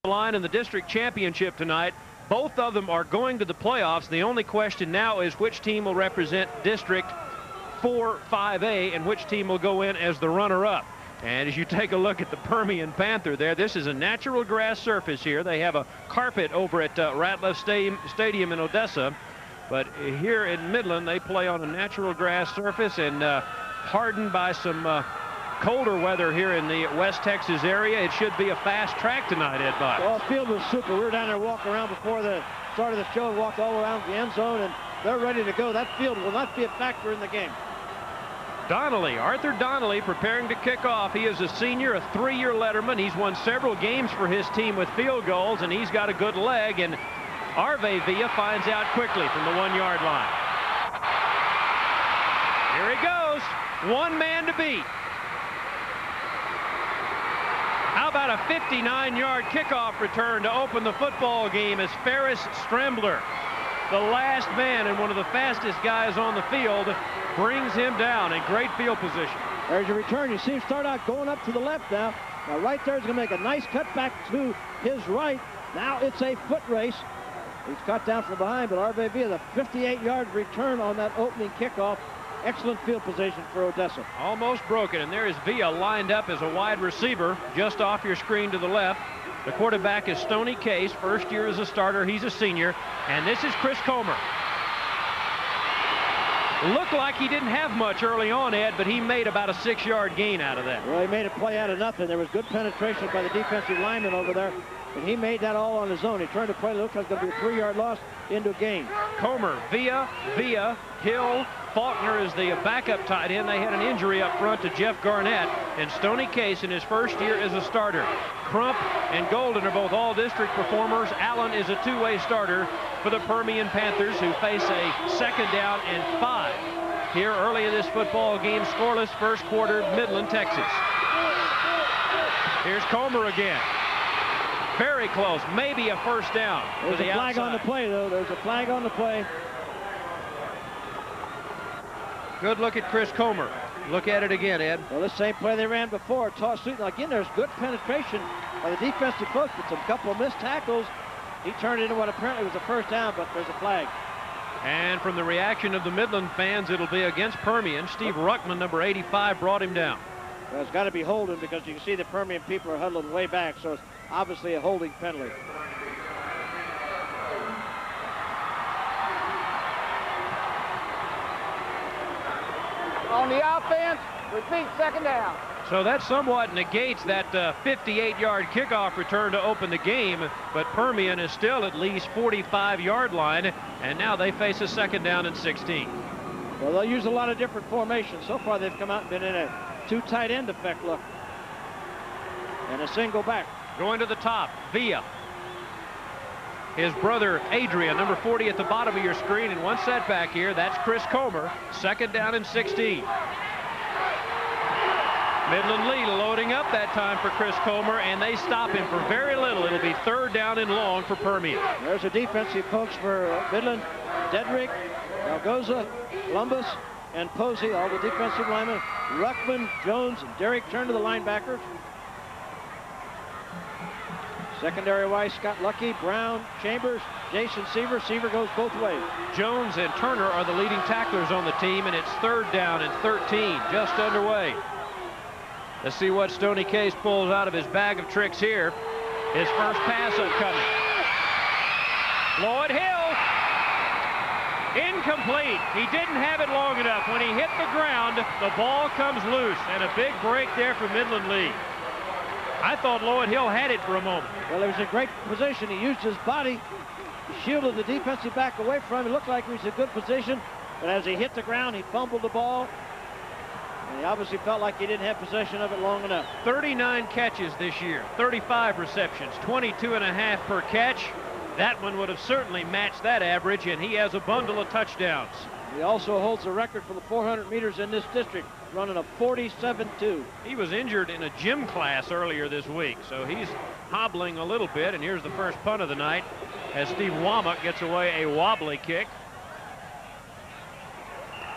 line in the district championship tonight. Both of them are going to the playoffs. The only question now is which team will represent District 4-5A and which team will go in as the runner-up. And as you take a look at the Permian Panther there, this is a natural grass surface here. They have a carpet over at Ratliff Stadium in Odessa. But here in Midland, they play on a natural grass surface and hardened by some colder weather here in the West Texas area. It should be a fast track tonight, Ed Bott. Well, the field was super. We were down there walking around before the start of the show and walked all around the end zone, and they're ready to go. That field will not be a factor in the game. Donnelly, Arthur Donnelly, preparing to kick off. He is a senior, a 3-year letterman. He's won several games for his team with field goals, and he's got a good leg. And Arve Villa finds out quickly from the 1-yard line. Here he goes. One man to beat. How about a 59-yard kickoff return to open the football game as Ferris Strembler, the last man and one of the fastest guys on the field, brings him down in great field position. There's your return. You see him start out going up to the left now. Now right there is going to make a nice cut back to his right. Now it's a foot race. He's cut down from behind, but Arve Villa, the 58-yard return on that opening kickoff. Excellent field position for Odessa. Almost broken, and there is Villa lined up as a wide receiver just off your screen to the left. The quarterback is Stoney Case, first year as a starter. He's a senior, and this is Chris Comer. Looked like he didn't have much early on, Ed, but he made about a 6-yard gain out of that. Well, he made a play out of nothing. There was good penetration by the defensive lineman over there, and he made that all on his own. He turned the play, looked like it's going to be a 3-yard loss into a gain. Comer, Villa, Hill, Faulkner is the backup tight end. They had an injury up front to Jeff Garnett, and Stoney Case in his first year as a starter. Crump and Golden are both all-district performers. Allen is a two-way starter for the Permian Panthers, who face a 2nd down and 5 here early in this football game. Scoreless first quarter, Midland, Texas. Here's Comer again. Very close, maybe a first down. There's a flag on the play, though. There's a flag on the play. Good look at Chris Comer. Look at it again, Ed. Well, this same play they ran before. Toss Suit. Now, again, there's good penetration by the defensive folks, but some couple of missed tackles. He turned it into what apparently was a first down, but there's a flag. And from the reaction of the Midland fans, it'll be against Permian. Steve Ruckman, number 85, brought him down. Well, it's got to be holding because you can see the Permian people are huddled way back, so it's obviously a holding penalty. On the offense, repeat 2nd down. So that somewhat negates that 58-yard kickoff return to open the game, but Permian is still at least 45-yard line, and now they face a 2nd down and 16. Well, they'll use a lot of different formations. So far, they've come out and been in a 2 tight end effect look. And a single back. Going to the top, Villa. His brother, Adrian, number 40 at the bottom of your screen, and one setback here. That's Chris Comer, 2nd down and 16. Midland Lee loading up that time for Chris Comer, and they stop him for very little. It'll be 3rd down and long for Permian. There's a defensive coach for Midland. Dedrick, Algoza, Columbus, and Posey, all the defensive linemen. Ruckman, Jones, and Derrick turn to the linebackers. Secondary-wise, Scott Lucky, Brown, Chambers, Jason Seaver. Seaver goes both ways. Jones and Turner are the leading tacklers on the team, and it's 3rd down and 13, just underway. Let's see what Stoney Case pulls out of his bag of tricks here. His first pass upcoming. Lloyd Hill. Incomplete. He didn't have it long enough. When he hit the ground, the ball comes loose, and a big break there for Midland Lee. I thought Lloyd Hill had it for a moment. Well, it was a great position. He used his body. He shielded the defensive back away from him. It looked like he was in a good position, but as he hit the ground, he fumbled the ball. And he obviously felt like he didn't have possession of it long enough. 39 catches this year, 35 receptions, 22.5 per catch. That one would have certainly matched that average, and he has a bundle of touchdowns. He also holds the record for the 400 meters in this district, running a 47.2. He was injured in a gym class earlier this week, so he's hobbling a little bit. And here's the first punt of the night as Steve Womack gets away a wobbly kick.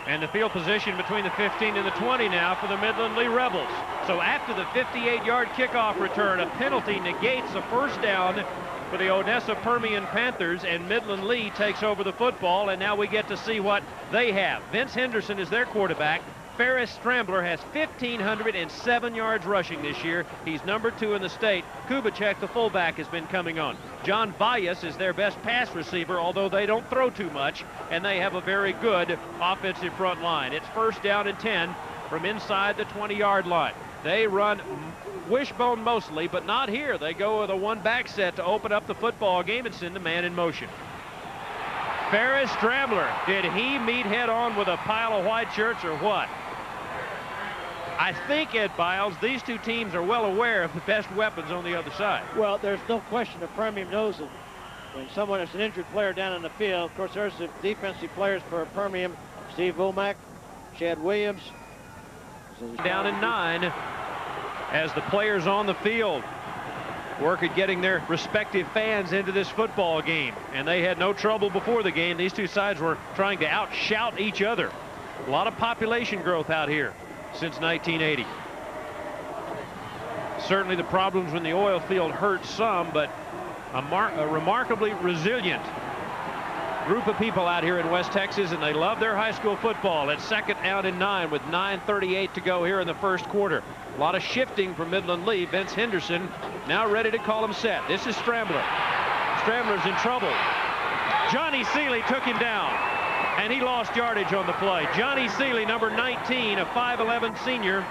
And the field position between the 15 and the 20 now for the Midland Lee Rebels. So after the 58-yard kickoff return, a penalty negates a first down for the Odessa Permian Panthers, and Midland Lee takes over the football, and now we get to see what they have. Vince Henderson is their quarterback. Ferris Strambler has 1,507 yards rushing this year. He's number 2 in the state. Kubicek, the fullback, has been coming on. John Valles is their best pass receiver, although they don't throw too much, and they have a very good offensive front line. It's first down and 10 from inside the 20-yard line. They run wishbone mostly, but not here. They go with a one-back set to open up the football game and send the man in motion. Ferris Strambler, did he meet head-on with a pile of white shirts or what? I think, Ed Biles, these two teams are well aware of the best weapons on the other side. Well, there's no question that Permian knows that when someone is an injured player down in the field. Of course, there's the defensive players for Permian: Steve Womack, Chad Williams. Down in 9 as the players on the field work at getting their respective fans into this football game. And they had no trouble before the game. These two sides were trying to outshout each other. A lot of population growth out here since 1980. Certainly the problems when the oil field hurt some, but a remarkably resilient group of people out here in West Texas, and they love their high school football. It's second down and 9 with 9:38 to go here in the first quarter. A lot of shifting from Midland Lee. Vince Henderson now ready to call him set. This is Strambler. Strambler's in trouble. Johnny Seeley took him down, and he lost yardage on the play. Johnny Seeley, number 19, a 5'11 senior,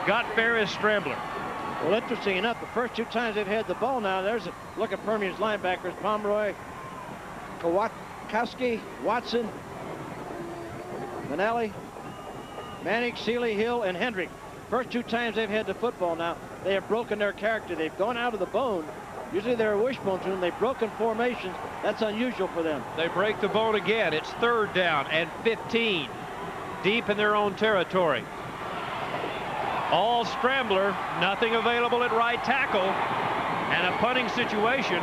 got Ferris Strambler. Well, interesting enough, the first 2 times they've had the ball now, there's a look at Permian's linebackers: Pomeroy, Kowski, Watson, Manelli, Manning, Seeley, Hill, and Hendrick. First 2 times they've had the football now, they have broken their character. They've gone out of the bone. Usually they're a wishbone team. They've broken formations. That's unusual for them. They break the bone again. It's third down and 15, deep in their own territory. All Strambler, nothing available at right tackle, and a punting situation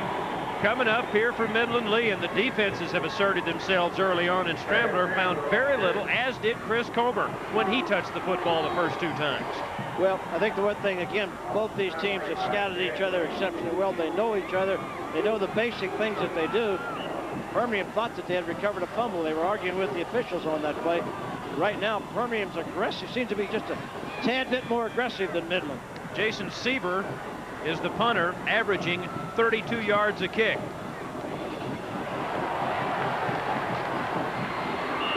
coming up here for Midland Lee, and the defenses have asserted themselves early on, and Strambler found very little, as did Chris Comer when he touched the football the first 2 times. Well, I think the one thing, again, both these teams have scouted each other exceptionally well. They know each other. They know the basic things that they do. Permian thought that they had recovered a fumble. They were arguing with the officials on that play. Right now, Permian's aggressive. Seems to be just a tad bit more aggressive than Midland. Jason Sieber is the punter, averaging 32 yards a kick.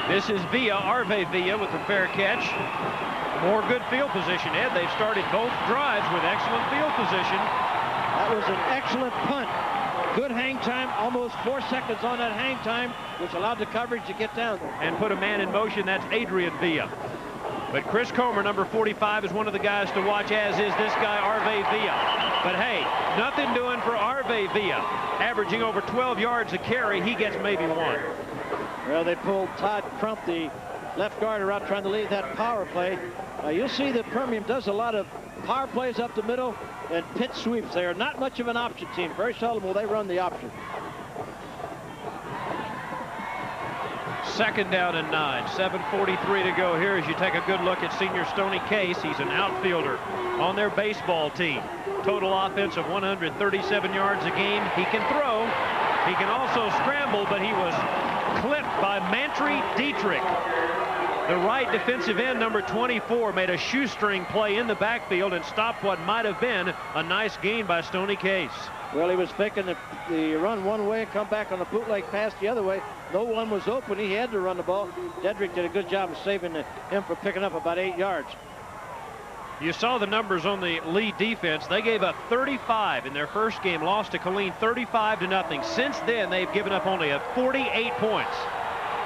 This is Arve Villa with the fair catch. More good field position, Ed. They've started both drives with excellent field position. That was an excellent punt. Good hang time, almost 4 seconds on that hang time, which allowed the coverage to get down. And put a man in motion. That's Adrian Villa. But Chris Comer, number 45, is one of the guys to watch, as is this guy, Arve Villa. But hey, nothing doing for Arve Villa. Averaging over 12 yards a carry, he gets maybe 1. Well, they pulled Todd Crump, the left guarder, out trying to lead that power play. You'll see that Permian does a lot of power plays up the middle and pit sweeps. They are not much of an option team. Very seldom will they run the option. Second down and 9, 7:43 to go here as you take a good look at senior Stoney Case. He's an outfielder on their baseball team. Total offense of 137 yards a game. He can throw. He can also scramble, but he was clipped by Mantry Dietrich. The right defensive end, number 24, made a shoestring play in the backfield and stopped what might have been a nice gain by Stoney Case. Well, he was faking the run one way and come back on a bootleg pass the other way. No one was open. He had to run the ball. Dedrick did a good job of saving him from picking up about 8 yards. You saw the numbers on the Lee defense. They gave up 35 in their first game, lost to Killeen 35-0. Since then, they've given up only 48 points.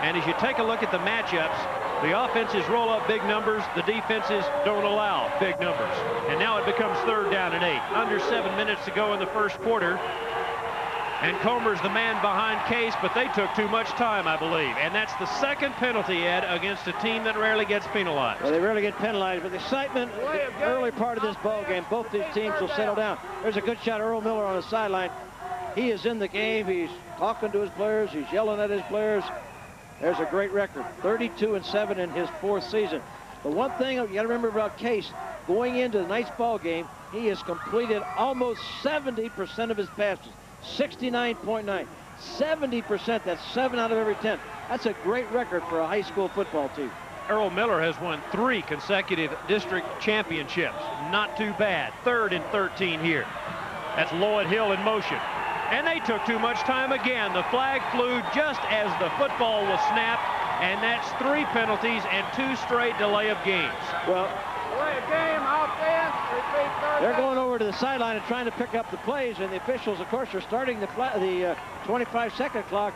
And as you take a look at the matchups, the offenses roll up big numbers. The defenses don't allow big numbers. And now it becomes third down and 8. Under 7 minutes to go in the first quarter. And Comer's the man behind Case, but they took too much time, I believe. And that's the second penalty, Ed, against a team that rarely gets penalized. Well, they rarely get penalized, but the excitement, the early part of this ball game, both these teams will settle down. There's a good shot of Earl Miller on the sideline. He is in the game. He's talking to his players. He's yelling at his players. There's a great record, 32-7 in his 4th season. The one thing you got to remember about Case, going into tonight's ball game, he has completed almost 70% of his passes, 69.9. 70%, that's 7 out of every 10. That's a great record for a high school football team. Earl Miller has won 3 consecutive district championships. Not too bad. 3rd and 13 here. That's Lloyd Hill in motion. And they took too much time again. The flag flew just as the football was snapped, and that's 3 penalties and 2 straight delay of games. Well, delay of game, offense, repeat third. They're going over to the sideline and trying to pick up the plays, and the officials, of course, are starting the 25-second clock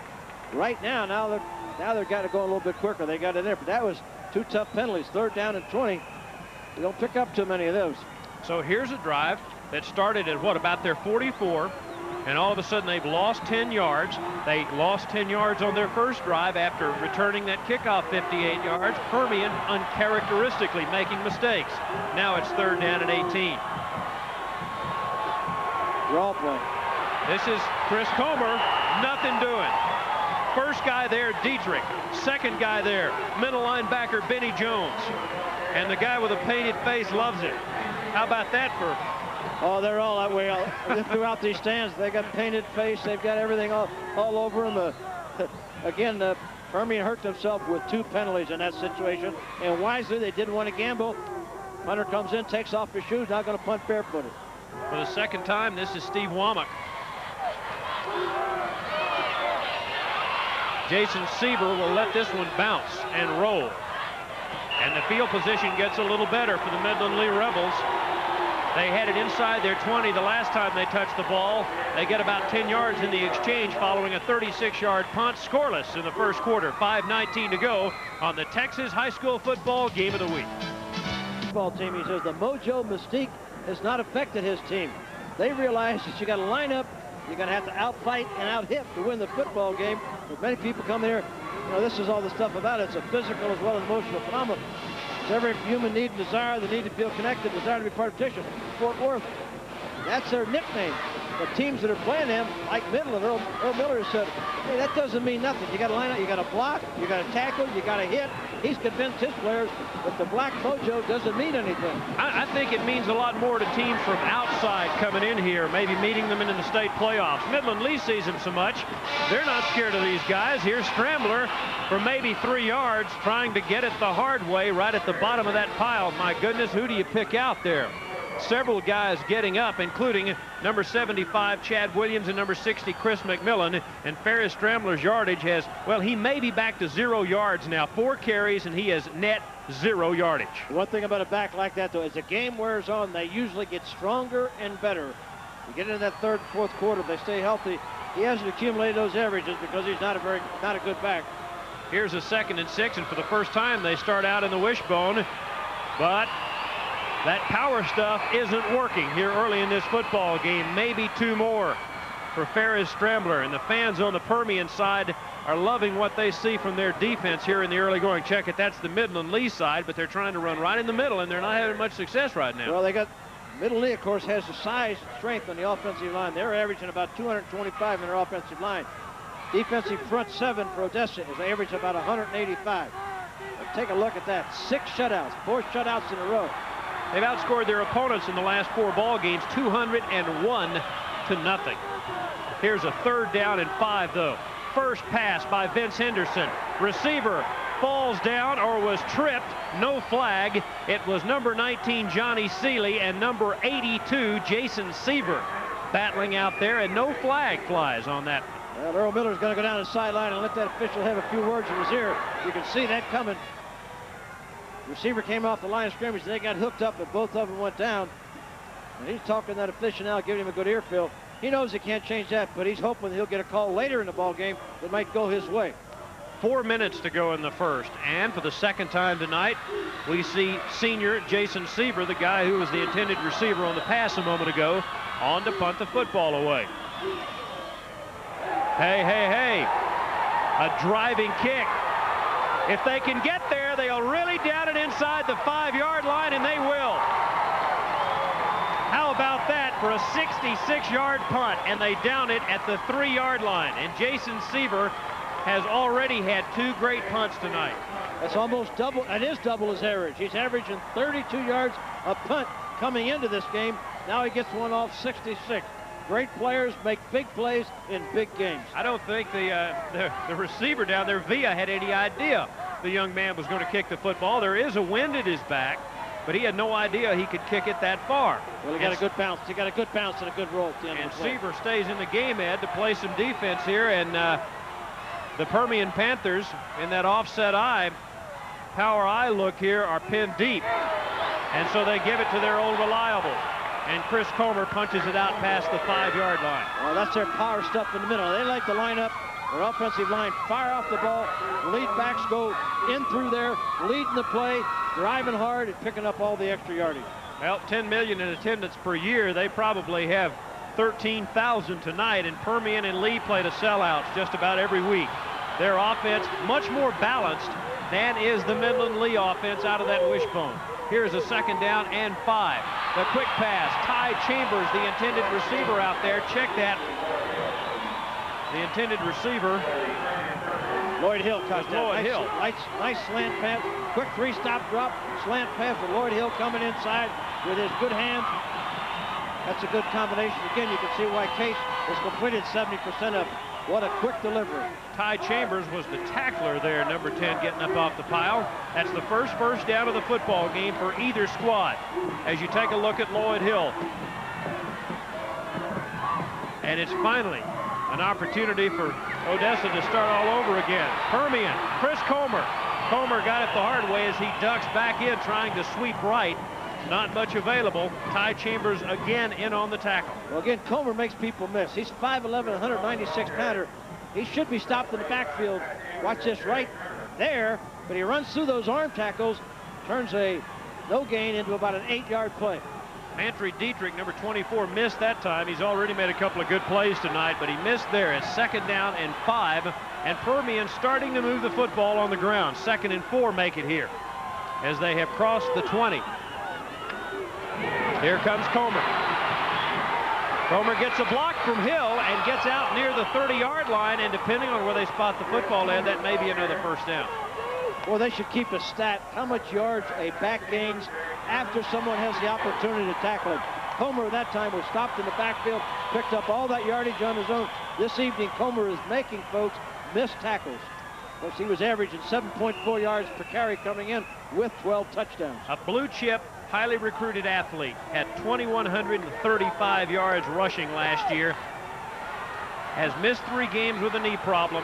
right now. Now they've got to go a little bit quicker. They got it there, but that was 2 tough penalties. 3rd down and 20. You don't pick up too many of those. So here's a drive that started at, what, about their 44, and all of a sudden they've lost 10 yards. They lost 10 yards on their first drive after returning that kickoff 58 yards. Permian uncharacteristically making mistakes. Now it's 3rd down and 18. Draw play. This is Chris Comer, nothing doing. First guy there, Dietrich. Second guy there, middle linebacker Benny Jones. And the guy with a painted face loves it. How about that for... Oh, they're all that way throughout these stands. They got painted face. They've got everything all over them. Again, Permian hurt themselves with 2 penalties in that situation. And wisely, they didn't want to gamble. Hunter comes in, takes off his shoes, not going to punt barefooted. For the second time, this is Steve Womack. Jason Sieber will let this one bounce and roll. And the field position gets a little better for the Midland Lee Rebels. They had it inside their 20 the last time they touched the ball. They get about 10 yards in the exchange following a 36-yard punt, scoreless in the first quarter. 5:19 to go on the Texas High School Football Game of the Week. Football team, he says, the mojo mystique has not affected his team. They realize that you got to line up, you're going to have to outfight and out-hit to win the football game. But many people come here, you know, this is all the stuff about it. It's a physical as well as emotional phenomenon. It's every human need and desire, the need to feel connected, desire to be part of tradition. Fort Worth, that's their nickname. The teams that are playing them, like Midland, Earl Miller said, hey, that doesn't mean nothing. You got to line up, you got to block, you got to tackle, you got to hit. He's convinced his players that the black mojo doesn't mean anything. I think it means a lot more to teams from outside coming in here, maybe meeting them in the state playoffs. Midland Lee sees them so much, they're not scared of these guys. Here's Scrambler for maybe 3 yards, trying to get it the hard way right at the bottom of that pile. My goodness, who do you pick out there? Several guys getting up, including number 75, Chad Williams, and number 60, Chris McMillan. And Ferris Scrambler's yardage has, well, he may be back to 0 yards now. 4 carries, and he has net 0 yardage. One thing about a back like that, though, as the game wears on, they usually get stronger and better. You get into that 3rd and 4th quarter, they stay healthy. He hasn't accumulated those averages because he's not a good back. Here's a 2nd and 6, and for the first time, they start out in the wishbone. But that power stuff isn't working here early in this football game. Maybe 2 more for Ferris Scrambler. And the fans on the Permian side are loving what they see from their defense here in the early going. Check it, that's the Midland Lee side, but they're trying to run right in the middle, and they're not having much success right now. Well, they got Midland Lee, of course, has the size and strength on the offensive line. They're averaging about 225 in their offensive line. Defensive front 7 for Odessa is average about 185. But take a look at that. 6 shutouts, 4 shutouts in a row. They've outscored their opponents in the last 4 ball games 201-0. Here's a 3rd down and 5, though. First pass by Vince Henderson. Receiver falls down or was tripped. No flag. It was number 19, Johnny Seeley, and number 82, Jason Sieber, battling out there, and no flag flies on that. Well, Earl Miller's going to go down the sideline and let that official have a few words in his ear. You can see that coming. Receiver came off the line of scrimmage. They got hooked up, but both of them went down. And he's talking to that official now, giving him a good earfeel. He knows he can't change that, but he's hoping he'll get a call later in the ball game that might go his way. 4 minutes to go in the first, and for the second time tonight, we see senior Jason Sieber, the guy who was the intended receiver on the pass a moment ago, on to punt the football away. Hey, hey, hey, a driving kick. If they can get there, they'll really down it inside the 5-yard line, and they will. How about that for a 66-yard punt, and they down it at the 3-yard line. And Jason Sieber has already had 2 great punts tonight. That's almost double. That is double his average. He's averaging 32 yards a punt coming into this game. Now he gets one off 66. Great players make big plays in big games. I don't think the receiver down there, Villa, had any idea the young man was going to kick the football. There is a wind at his back, but he had no idea he could kick it that far. Well, he got a good bounce. He got a good bounce and a good roll at the end of the play. Seaver stays in the game, Ed, to play some defense here, and the Permian Panthers in that offset eye, power eye look here, are pinned deep, and so they give it to their old reliable. And Chris Comer punches it out past the 5-yard line. Well, that's their power stuff in the middle. They like to line up their offensive line, fire off the ball. Lead backs go in through there, leading the play, driving hard, and picking up all the extra yardage. Well, 10 million in attendance per year. They probably have 13,000 tonight, and Permian and Lee play to sellouts just about every week. Their offense much more balanced than is the Midland Lee offense out of that wishbone. Here's a 2nd down and 5. The quick pass. Ty Chambers, the intended receiver out there. Check that. The intended receiver. Lloyd Hill caught that. Lloyd Hill. Nice slant pass. Quick 3-stop drop. Slant pass with Lloyd Hill coming inside with his good hands. That's a good combination. Again, you can see why Case has completed 70% of it. What a quick delivery. Ty Chambers was the tackler there, number 10, getting up off the pile. That's the first down of the football game for either squad. As you take a look at Lloyd Hill. And it's finally an opportunity for Odessa to start all over again. Permian, Chris Comer. Comer got it the hard way as he ducks back in, trying to sweep right. Not much available. Ty Chambers again in on the tackle. Well, again, Comer makes people miss. He's 5'11", 196-pounder. He should be stopped in the backfield. Watch this right there, but he runs through those arm tackles, turns a no gain into about an 8-yard play. Mantry Dietrich, number 24, missed that time. He's already made a couple of good plays tonight, but he missed there. It's 2nd down and 5, and Permian starting to move the football on the ground. 2nd and 4 make it here as they have crossed the 20. Here comes Comer. Comer gets a block from Hill and gets out near the 30-yard line, and depending on where they spot the football in, that may be another 1st down. Well, they should keep a stat how much yards a back gains after someone has the opportunity to tackle him. Comer that time was stopped in the backfield, picked up all that yardage on his own. This evening, Comer is making folks miss tackles. Of course, he was averaging 7.4 yards per carry coming in with 12 touchdowns. A blue chip, highly recruited athlete, had 2,135 yards rushing last year, has missed 3 games with a knee problem,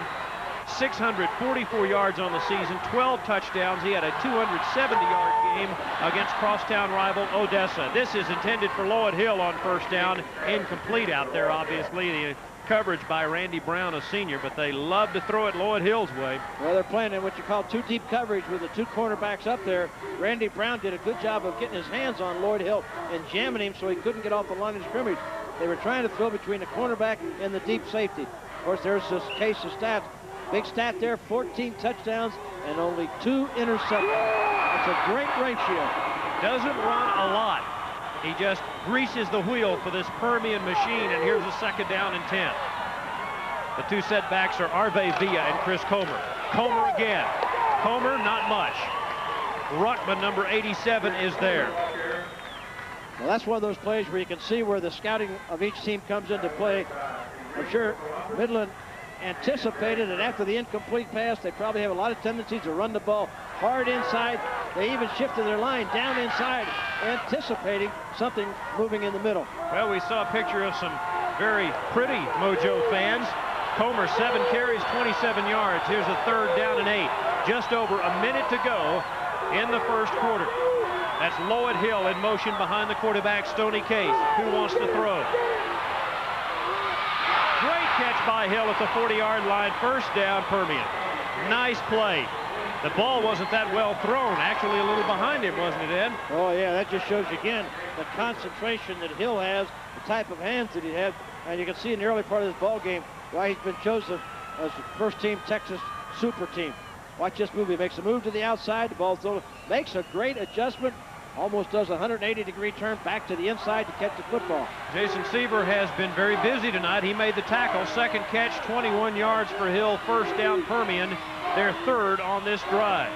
644 yards on the season, 12 touchdowns. He had a 270-yard game against crosstown rival Odessa. This is intended for Lloyd Hill on 1st down. Incomplete out there, obviously. The coverage by Randy Brown, a senior, but they love to throw it Lloyd Hill's way. Well, they're playing in what you call 2 deep coverage with the 2 cornerbacks up there. Randy Brown did a good job of getting his hands on Lloyd Hill and jamming him so he couldn't get off the line of scrimmage. They were trying to throw between the cornerback and the deep safety. Of course, there's this case of stats. Big stat there, 14 touchdowns and only 2 interceptions. That's a great ratio. Doesn't run a lot. He just greases the wheel for this Permian machine, and here's a 2nd down and 10. The 2 setbacks are Arve Villa and Chris Comer. Comer again. Comer, not much. Ruckman, number 87, is there. Well, that's one of those plays where you can see where the scouting of each team comes into play. I'm sure Midland anticipated that after the incomplete pass, they probably have a lot of tendencies to run the ball hard inside. They even shifted their line down inside, anticipating something moving in the middle. Well, we saw a picture of some very pretty Mojo fans. Comer, 7 carries, 27 yards. Here's a 3rd down and 8. Just over a minute to go in the 1st quarter. That's Lloyd Hill in motion behind the quarterback, Stoney Case. Who wants to throw? Great catch by Hill at the 40-yard line. 1st down, Permian. Nice play. The ball wasn't that well thrown. Actually, a little behind him, wasn't it, Ed? Oh, yeah, that just shows you again the concentration that Hill has, the type of hands that he had. And you can see in the early part of this ball game why he's been chosen as the 1st-team Texas super team. Watch this move. He makes a move to the outside. The ball thrown, makes a great adjustment, almost does a 180-degree turn back to the inside to catch the football. Jason Seaver has been very busy tonight. He made the tackle. Second catch, 21 yards for Hill. First down, Permian. Their third on this drive,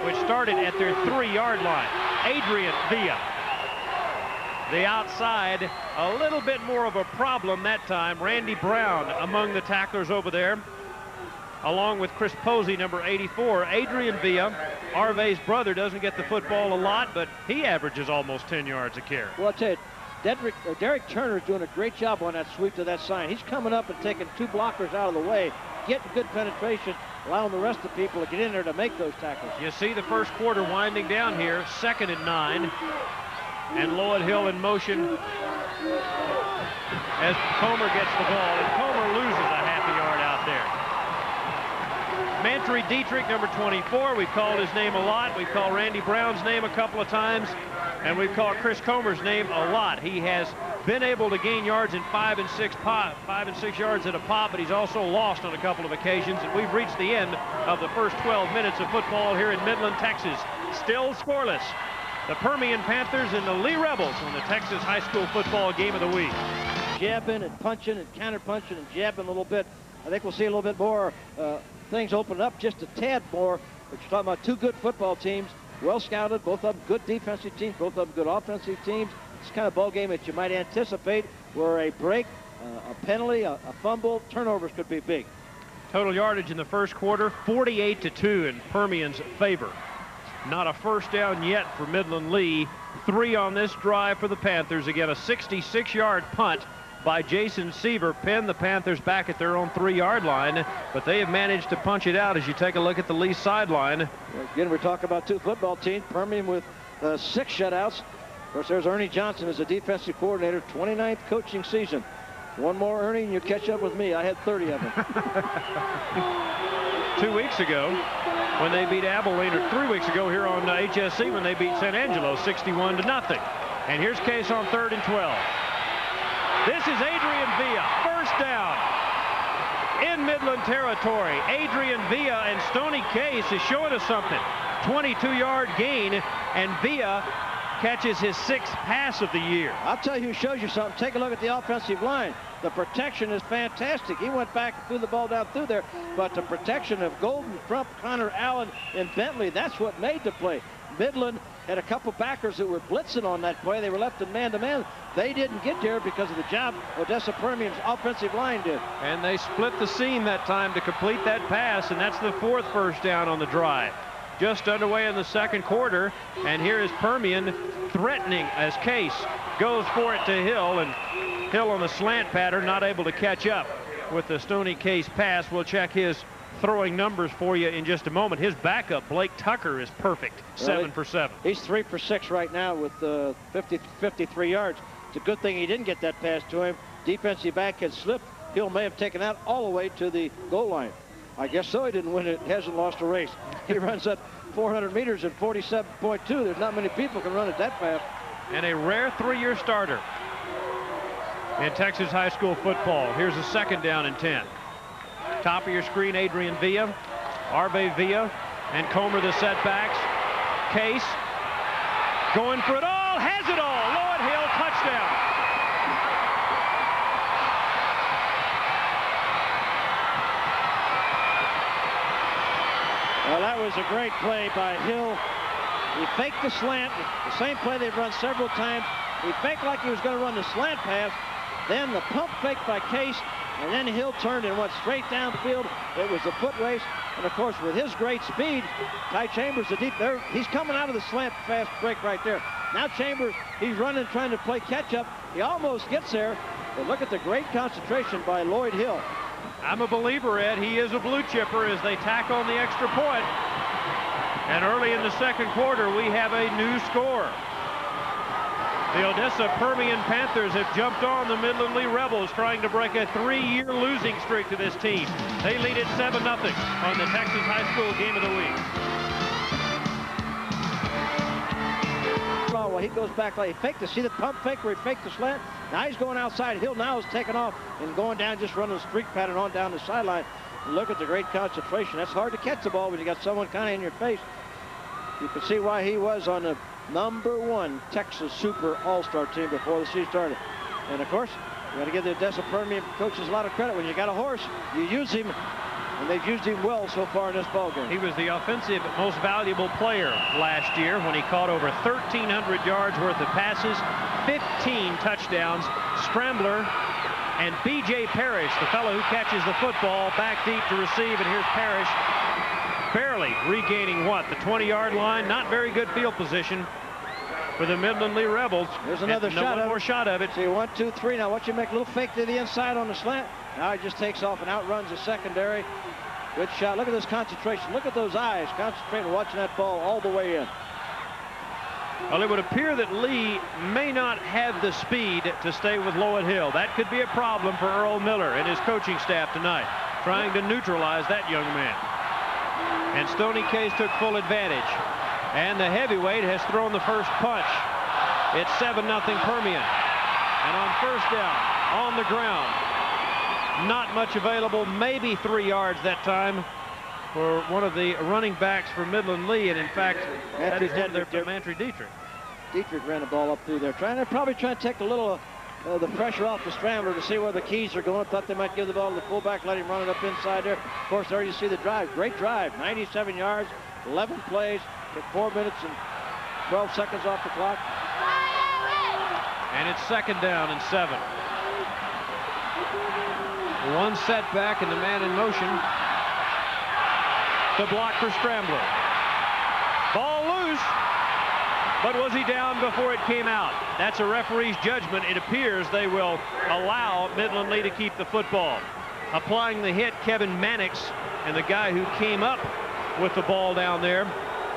which started at their 3-yard line. Adrian Villa. The outside, a little bit more of a problem that time. Randy Brown among the tacklers over there, along with Chris Posey, number 84. Adrian Villa, Arve's brother, doesn't get the football a lot, but he averages almost 10 yards a carry. Well, I'll tell you, Derek Turner's doing a great job on that sweep to that sign. He's coming up and taking 2 blockers out of the way, getting good penetration, allowing the rest of the people to get in there to make those tackles. You see the first quarter winding down here, 2nd and 9. And Lloyd Hill in motion as Comer gets the ball, and Comer loses a half a yard out there. Mantry Dietrich, number 24. We've called his name a lot. We've called Randy Brown's name a couple of times, and we've called Chris Comer's name a lot. He has been able to gain yards in 5 and 6 yards at a pop, but he's also lost on a couple of occasions. And we've reached the end of the first 12 minutes of football here in Midland, Texas. Still scoreless. The Permian Panthers and the Lee Rebels in the Texas high school football game of the week. Jabbing and punching and counter-punching and jabbing a little bit. I think we'll see a little bit more things open up just a tad more. But you're talking about 2 good football teams, well scouted, both of them good defensive teams, both of them good offensive teams. It's the kind of ball game that you might anticipate where a break, a penalty, a fumble, turnovers could be big. Total yardage in the first quarter, 48-2 in Permian's favor. Not a first down yet for Midland Lee. 3 on this drive for the Panthers. Again, a 66-yard punt by Jason Seaver pinned the Panthers back at their own 3-yard line, but they have managed to punch it out as you take a look at the Lee sideline. Again, we're talking about 2 football teams. Permian with 6 shutouts. Of course, there's Ernie Johnson as a defensive coordinator, 29th coaching season. One more, Ernie, and you catch up with me. I had 30 of them. 2 weeks ago, when they beat Abilene, or 3 weeks ago here on HSC, when they beat San Angelo 61-0. And here's Case on 3rd and 12. This is Adrian Villa, first down in Midland territory. Adrian Villa, and Stoney Case is showing us something. 22-yard gain, and Villa catches his 6th pass of the year. I'll tell you who shows you something. Take a look at the offensive line. The protection is fantastic. He went back and threw the ball down through there, but the protection of Golden, Trump, Connor, Allen, and Bentley, that's what made the play. Midland had a couple backers that were blitzing on that play. They were left in man-to-man. They didn't get there because of the job Odessa Permian's offensive line did. And they split the seam that time to complete that pass, and that's the 4th first down on the drive. Just underway in the second quarter, and here is Permian threatening as Case goes for it to Hill, and Hill on the slant pattern, not able to catch up with the Stoney Case pass. We'll check his throwing numbers for you in just a moment. His backup, Blake Tucker, is perfect, 7 for 7. He's 3 for 6 right now with 53 yards. It's a good thing he didn't get that pass to him. Defensive back had slipped. Hill may have taken out all the way to the goal line. I guess so. He didn't win it. Hasn't lost a race. He runs that 400 meters at 47.2. There's not many people can run it that fast. And a rare 3-year starter in Texas high school football. Here's a 2nd down and 10. Top of your screen, Adrian Villa, Arve Villa, and Comer the setbacks. Case going for it all, has it all. Lloyd Hill, touchdown. Well, that was a great play by Hill. He faked the slant, the same play they've run several times. He faked like he was going to run the slant pass, then the pump fake by Case, and then Hill turned and went straight downfield. It was a foot race, and of course, with his great speed, Ty Chambers, the deep there, he's coming out of the slant fast break right there. Now Chambers, he's running, trying to play catch up. He almost gets there, but look at the great concentration by Lloyd Hill. I'm a believer, Ed. He is a blue chipper as they tack on the extra point. And early in the second quarter, we have a new score. The Odessa Permian Panthers have jumped on the Midland Lee Rebels, trying to break a 3-year losing streak to this team. They lead it 7-0 on the Texas High School Game of the Week. Well, he goes back like he faked it. See the pump fake where he faked the slant? Now he's going outside. Hill now is taking off and going down, just running the streak pattern on down the sideline. And look at the great concentration. That's hard to catch the ball when you got someone kind of in your face. You can see why he was on the #1 Texas Super All-Star team before the season started. And of course, you got to give the Odessa Permian coaches a lot of credit. When you got a horse, you use him, and they've used him well so far in this ballgame. He was the offensive most valuable player last year when he caught over 1,300 yards worth of passes, 15 touchdowns. Scrambler and B.J. Parrish, the fellow who catches the football, back deep to receive, and here's Parrish barely regaining what, the 20-yard line. Not very good field position for the Midland Lee Rebels. There's another shot. One more shot of it. See, 1, 2, 3. Now watch him make a little fake to the inside on the slant. Now he just takes off and outruns the secondary. Good shot. Look at this concentration. Look at those eyes concentrating, watching that ball all the way in. Well, it would appear that Lee may not have the speed to stay with Lowett Hill. That could be a problem for Earl Miller and his coaching staff tonight, trying to neutralize that young man. And Stoney Case took full advantage. And the heavyweight has thrown the first punch. It's 7-0 Permian. And on first down, on the ground, not much available, maybe 3 yards that time for one of the running backs for Midland Lee. And in fact, that is one there for Mantry Dietrich. Dietrich ran the ball up through there, probably trying to take a little the pressure off the scrambler to see where the keys are going. Thought they might give the ball to the fullback, let him run it up inside there. Of course, there you see the drive. Great drive, 97 yards, 11 plays, took 4 minutes and 12 seconds off the clock. And it's 2nd down and 7. One setback and the man in motion. The block for Scrambler. Ball loose, but was he down before it came out? That's a referee's judgment. It appears they will allow Midland Lee to keep the football. Applying the hit, Kevin Mannix, and the guy who came up with the ball down there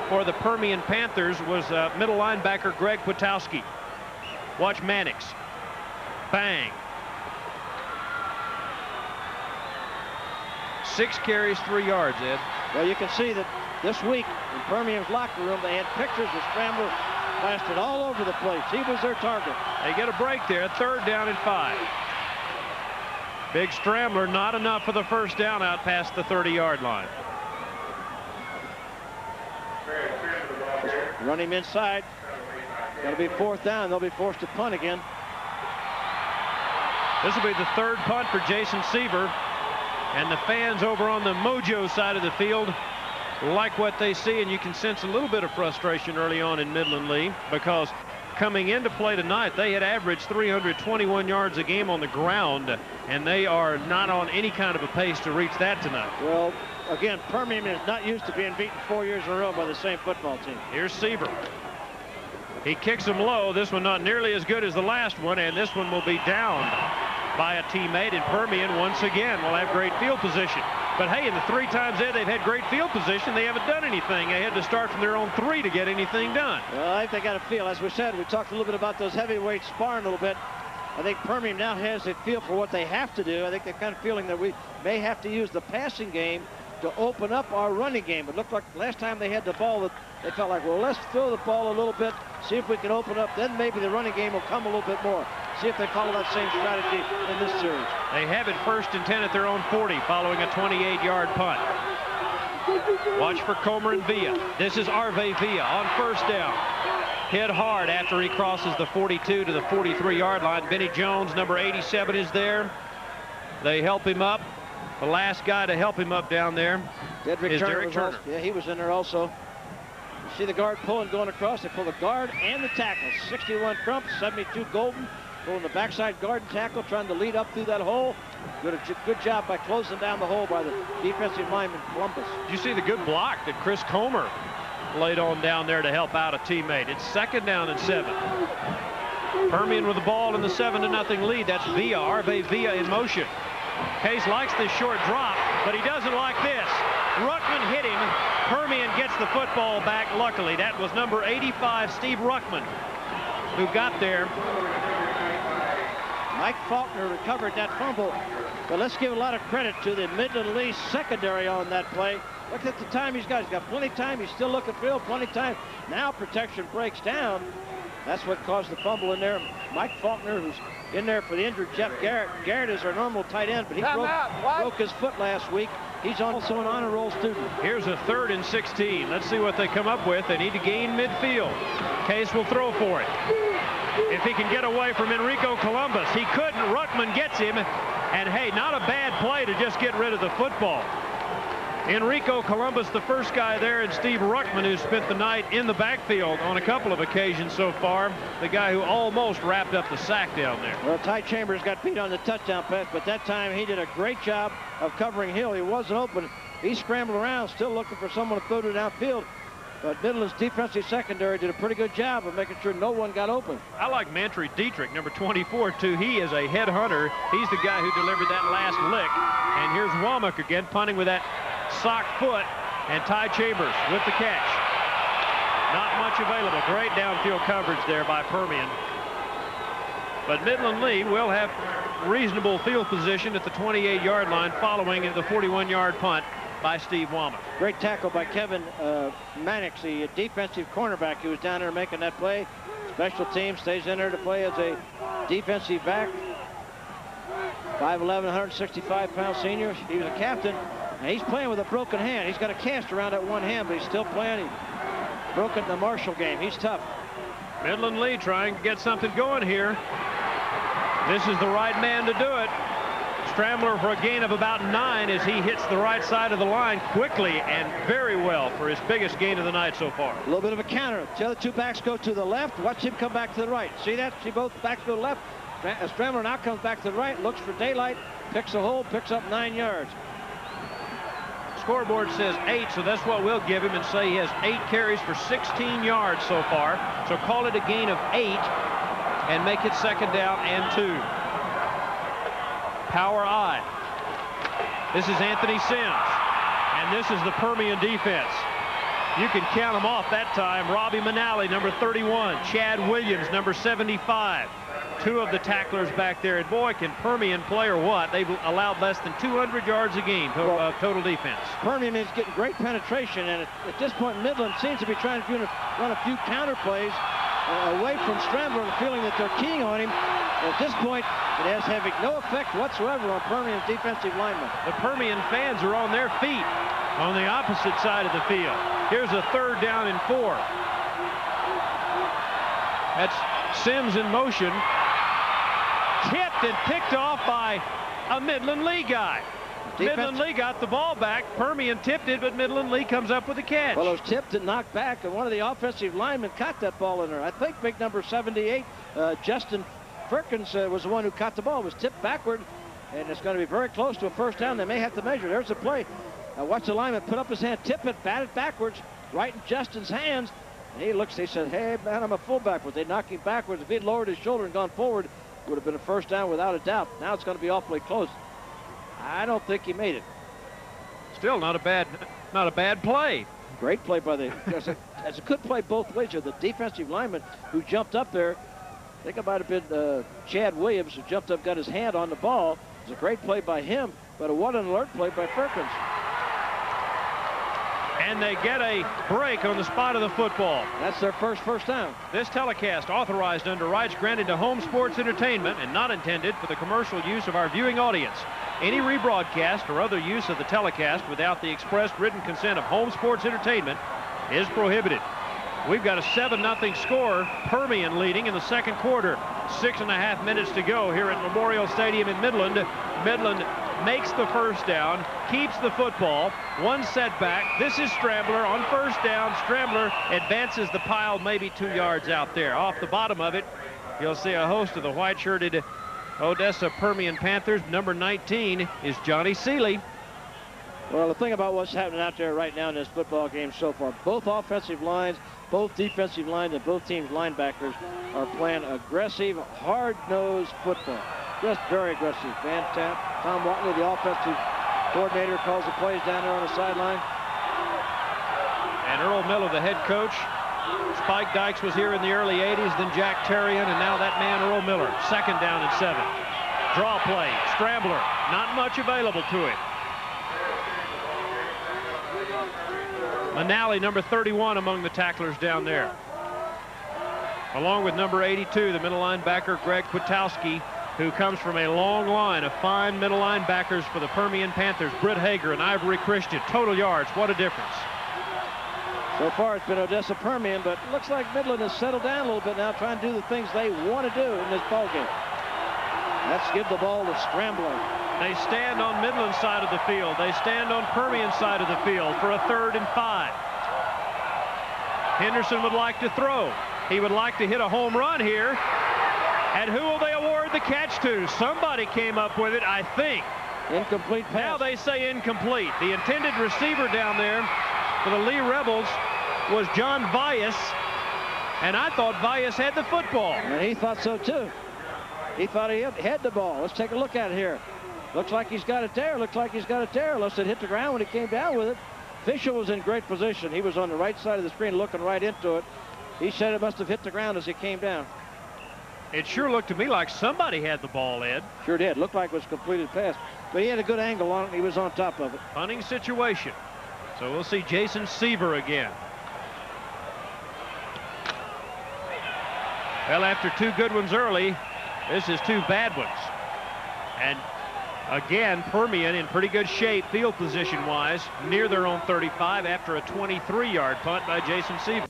for the Permian Panthers was middle linebacker Greg Potowski. Watch Mannix. Bang. 6 carries, 3 yards, Ed. Well, you can see that this week in Permian's locker room, they had pictures of Scrambler plastered all over the place. He was their target. They get a break there, 3rd down and 5. Big Scrambler, not enough for the first down out past the 30-yard line. Run him inside. Got to be 4th down. They'll be forced to punt again. This will be the 3rd punt for Jason Seaver. And the fans over on the Mojo side of the field like what they see, and you can sense a little bit of frustration early on in Midland Lee, because coming into play tonight, they had averaged 321 yards a game on the ground, and they are not on any kind of a pace to reach that tonight. Well, again, Permian is not used to being beaten 4 years in a row by the same football team. Here's Seaver. He kicks him low. This one not nearly as good as the last one, and this one will be downed by a teammate, and Permian once again will have great field position. But hey, in the 3 times they've had great field position, they haven't done anything. They had to start from their own 3 to get anything done. Well, I think they got a feel. As we said, we talked a little bit about those heavyweights sparring a little bit. I think Permian now has a feel for what they have to do. I think they're kind of feeling that we may have to use the passing game to open up our running game. It looked like last time they had the ball that they felt like, well, let's throw the ball a little bit, see if we can open up, then maybe the running game will come a little bit more. See if they follow that same strategy in this series. They have it 1st and 10 at their own 40 following a 28-yard punt. Watch for Comer and Villa. This is Arve Villa on 1st down. Hit hard after he crosses the 42 to the 43-yard line. Benny Jones, number 87, is there. They help him up. The last guy to help him up down there is Derek Turner. Yeah, he was in there also. You see the guard pulling, going across. They pull the guard and the tackle. 61 Crump, 72 Golden. Pulling the backside guard and tackle, trying to lead up through that hole. Good job by closing down the hole by the defensive lineman, Columbus. Did you see the good block that Chris Comer laid on down there to help out a teammate? It's 2nd down and 7. Permian with the ball in the 7-0 lead. That's Villa, Arve Villa in motion. Case likes this short drop, but he doesn't like this. Ruckman hit him. Permian gets the football back, luckily. That was number 85, Steve Ruckman, who got there. Mike Faulkner recovered that fumble, but let's give a lot of credit to the Midland Lee secondary on that play. Look at the time he's got. He's got plenty of time. He's still looking field, plenty of time. Now protection breaks down, That's what caused the fumble in there. Mike Faulkner, who's in there for the injured Jeff Garrett. Garrett is our normal tight end, but he broke his foot last week. He's also an honor roll student. Here's a 3rd and 16. Let's see what they come up with. They need to gain midfield. Case will throw for it. If he can get away from Enrico Columbus. He couldn't. Ruckman gets him. And, hey, not a bad play to just get rid of the football. Enrico Columbus, the first guy there, and Steve Ruckman, who spent the night in the backfield on a couple of occasions so far. The guy who almost wrapped up the sack down there. Well, Ty Chambers got beat on the touchdown pass, but that time he did a great job of covering Hill. He wasn't open. He scrambled around, still looking for someone to throw it downfield. But Midland's defensive secondary did a pretty good job of making sure no one got open. I like Mantry Dietrich, number 24, too. He is a headhunter. He's the guy who delivered that last lick. And here's Womack again, punting with that sock foot, and Ty Chambers with the catch. Not much available. Great downfield coverage there by Permian. But Midland Lee will have reasonable field position at the 28-yard line following the 41-yard punt by Steve Womack. Great tackle by Kevin Mannix, the defensive cornerback who was down there making that play. Special team stays in there to play as a defensive back. 5'11", 165-pound senior. He was a captain. And he's playing with a broken hand. He's got a cast around that one hand, but he's still playing. He broke it in the Marshall game. He's tough. Midland Lee trying to get something going here. This is the right man to do it. Strambler for a gain of about 9 as he hits the right side of the line quickly and very well for his biggest gain of the night so far. A little bit of a counter. The other two backs go to the left. Watch him come back to the right. See that? See both backs go to the left. Strambler now comes back to the right, looks for daylight, picks a hole, picks up 9 yards. Scoreboard says 8, so that's what we'll give him and say he has 8 carries for 16 yards so far. So call it a gain of 8 and make it 2nd down and 2. Power I. This is Anthony Sims, and this is the Permian defense. You can count them off that time. Robbie Manali, number 31. Chad Williams, number 75. 2 of the tacklers back there. And boy, can Permian play or what? They've allowed less than 200 yards a game total defense. Permian is getting great penetration, and at this point, Midland seems to be trying to run a few counter plays away from Strambler, and feeling that they're keying on him. At this point, it has having no effect whatsoever on Permian's defensive linemen. The Permian fans are on their feet on the opposite side of the field. Here's a 3rd down and 4. That's Sims in motion. Tipped and picked off by a Midland Lee guy. Midland Lee got the ball back. Permian tipped it, but Midland Lee comes up with the catch. Well, it was tipped and knocked back, and one of the offensive linemen caught that ball in there. I think big number 78, Justin Perkins, was the one who caught the ball. It was tipped backward, and it's going to be very close to a 1st down. They may have to measure. There's the play. Watch the lineman put up his hand, tip it, bat it backwards, right in Justin's hands. And he looks, he said, hey, man, I'm a fullback, but they knocked him backwards. If he'd lowered his shoulder and gone forward, it would have been a 1st down without a doubt. Now it's going to be awfully close. I don't think he made it. Still not a bad play. Great play by that's a good play both ways. The defensive lineman who jumped up there, I think it might have been Chad Williams, who jumped up, got his hand on the ball. It was a great play by him, but what an alert play by Perkins. And they get a break on the spot of the football. That's their first down. This telecast authorized under rights granted to Home Sports Entertainment and not intended for the commercial use of our viewing audience. Any rebroadcast or other use of the telecast without the express written consent of Home Sports Entertainment is prohibited. We've got a 7-0 score, Permian leading in the 2nd quarter. 6.5 minutes to go here at Memorial Stadium in Midland. Midland makes the 1st down, keeps the football. 1 setback. This is Strambler on 1st down. Strambler advances the pile maybe 2 yards out there. Off the bottom of it, you'll see a host of the white-shirted Odessa Permian Panthers. Number 19 is Johnny Seeley. Well, the thing about what's happening out there right now in this football game so far, both offensive lines, both defensive lines, and both teams' linebackers are playing aggressive, hard-nosed football. Just very aggressive. Tom Watley, the offensive coordinator, calls the plays down there on the sideline. And Earl Miller, the head coach. Spike Dykes was here in the early 80s, then Jack Terrian, and now that man, Earl Miller. 2nd down and 7. Draw play. Strambler, not much available to him. Manali, number 31, among the tacklers down there. along with number 82, the middle linebacker Greg Kwiatkowski, who comes from a long line of fine middle linebackers for the Permian Panthers. Britt Hager and Ivory Christian. Total yards, what a difference. So far it's been Odessa Permian, but it looks like Midland has settled down a little bit now, trying to do the things they want to do in this ball game. Let's give the ball to Scrambler. They stand on Midland side of the field. They stand on Permian side of the field for a 3rd and 5. Henderson would like to throw. He would like to hit a home run here. And who will they award the catch to? Somebody came up with it, I think. Incomplete pass. Now they say incomplete. The intended receiver down there for the Lee Rebels was John Vias. And I thought Vias had the football. And he thought so too. He thought he had the ball. Let's take a look at it here. Looks like he's got it there. Looks like he's got it there. Unless it hit the ground when he came down with it. Fisher was in great position. He was on the right side of the screen looking right into it. He said it must have hit the ground as he came down. It sure looked to me like somebody had the ball, Ed. Sure did. Looked like it was a completed pass. But he had a good angle on it, and he was on top of it. Punting situation. So we'll see Jason Seaver again. Well, after 2 good ones early, this is 2 bad ones. And again, Permian in pretty good shape field position-wise, near their own 35 after a 23-yard punt by Jason Seaver.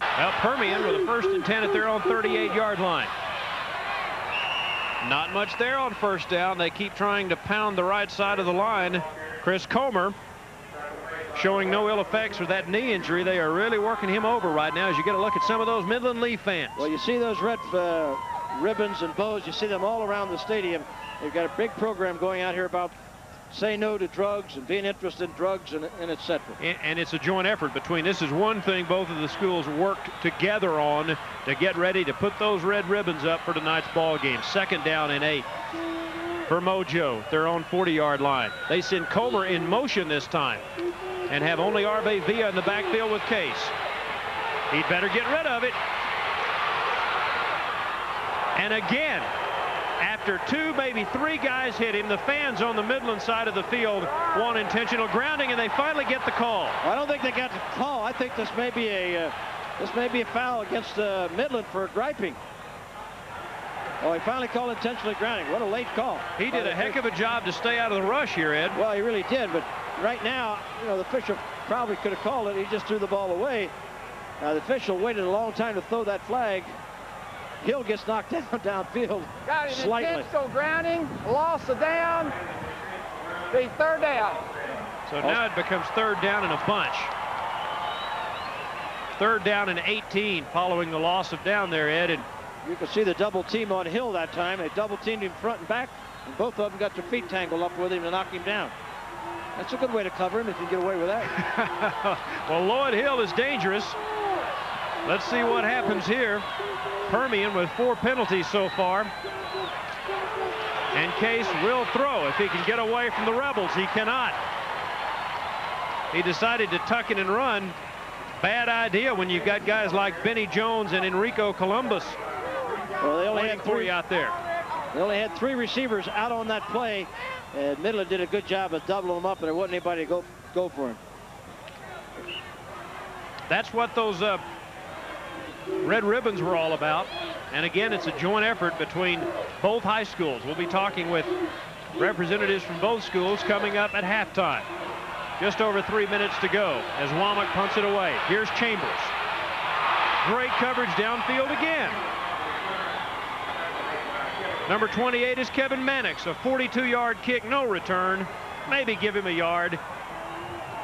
Well, Permian with a 1st and 10 at their own 38-yard line. Not much there on 1st down. They keep trying to pound the right side of the line. Chris Comer showing no ill effects with that knee injury. They are really working him over right now as you get a look at some of those Midland Lee fans. Well, you see those red ribbons and bows. You see them all around the stadium. They've got a big program going out here about say no to drugs and being interested in drugs and etc. And it's a joint effort between. This is one thing both of the schools worked together on to get ready to put those red ribbons up for tonight's ball game. 2nd down and 8 for Mojo, their own 40-yard line. They send Comer in motion this time and have only Arbe Villa in the backfield with Case. He'd better get rid of it. And again, after 2, maybe 3 guys hit him, the fans on the Midland side of the field want intentional grounding, and they finally get the call. I don't think they got the call. I think this may be a foul against Midland for griping. Oh, he finally called intentionally grounding. What a late call. He did a heck of a job to stay out of the rush here, Ed. Well, he really did, but right now, you know, the official probably could have called it. He just threw the ball away. The official waited a long time to throw that flag. Hill gets knocked down downfield Got it. slightly. Intentional grounding, loss of down, be 3rd down. So now it becomes 3rd down and a bunch. 3rd down and 18 following the loss of down there, Ed. And you can see the double team on Hill that time. They double teamed him front and back, and both of them got their feet tangled up with him to knock him down. That's a good way to cover him if you get away with that. Well, Lloyd Hill is dangerous. Let's see what happens here. Permian with 4 penalties so far. And Case will throw if he can get away from the Rebels. He cannot. He decided to tuck it and run. Bad idea when you've got guys like Benny Jones and Enrico Columbus. Well, they only had 3 out there. They only had 3 receivers out on that play. And Midland did a good job of doubling them up, and there wasn't anybody to go for him. That's what those red ribbons were all about. And again, it's a joint effort between both high schools. We'll be talking with representatives from both schools coming up at halftime. Just over 3 minutes to go as Womack punts it away. Here's Chambers. Great coverage downfield again. Number 28 is Kevin Mannix. A 42-yard kick, no return. Maybe give him a yard.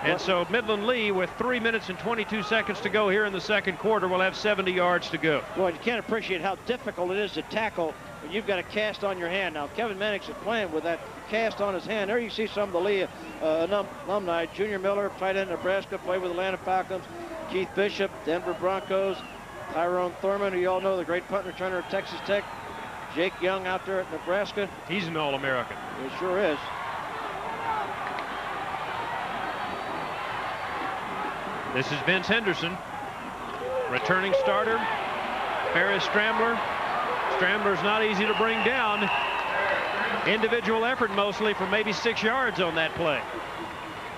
And so Midland Lee, with 3 minutes and 22 seconds to go here in the 2nd quarter, will have 70 yards to go. Boy, you can't appreciate how difficult it is to tackle when you've got a cast on your hand. Now, Kevin Mannix is playing with that cast on his hand. There you see some of the Lee alumni. Junior Miller, tight end Nebraska, played with Atlanta Falcons. Keith Bishop, Denver Broncos. Tyrone Thurman, who you all know, the great punt returner at Texas Tech. Jake Young out there at Nebraska. He's an All-American. He sure is. This is Vince Henderson, returning starter. Ferris Strambler. Strambler's not easy to bring down. Individual effort mostly for maybe 6 yards on that play.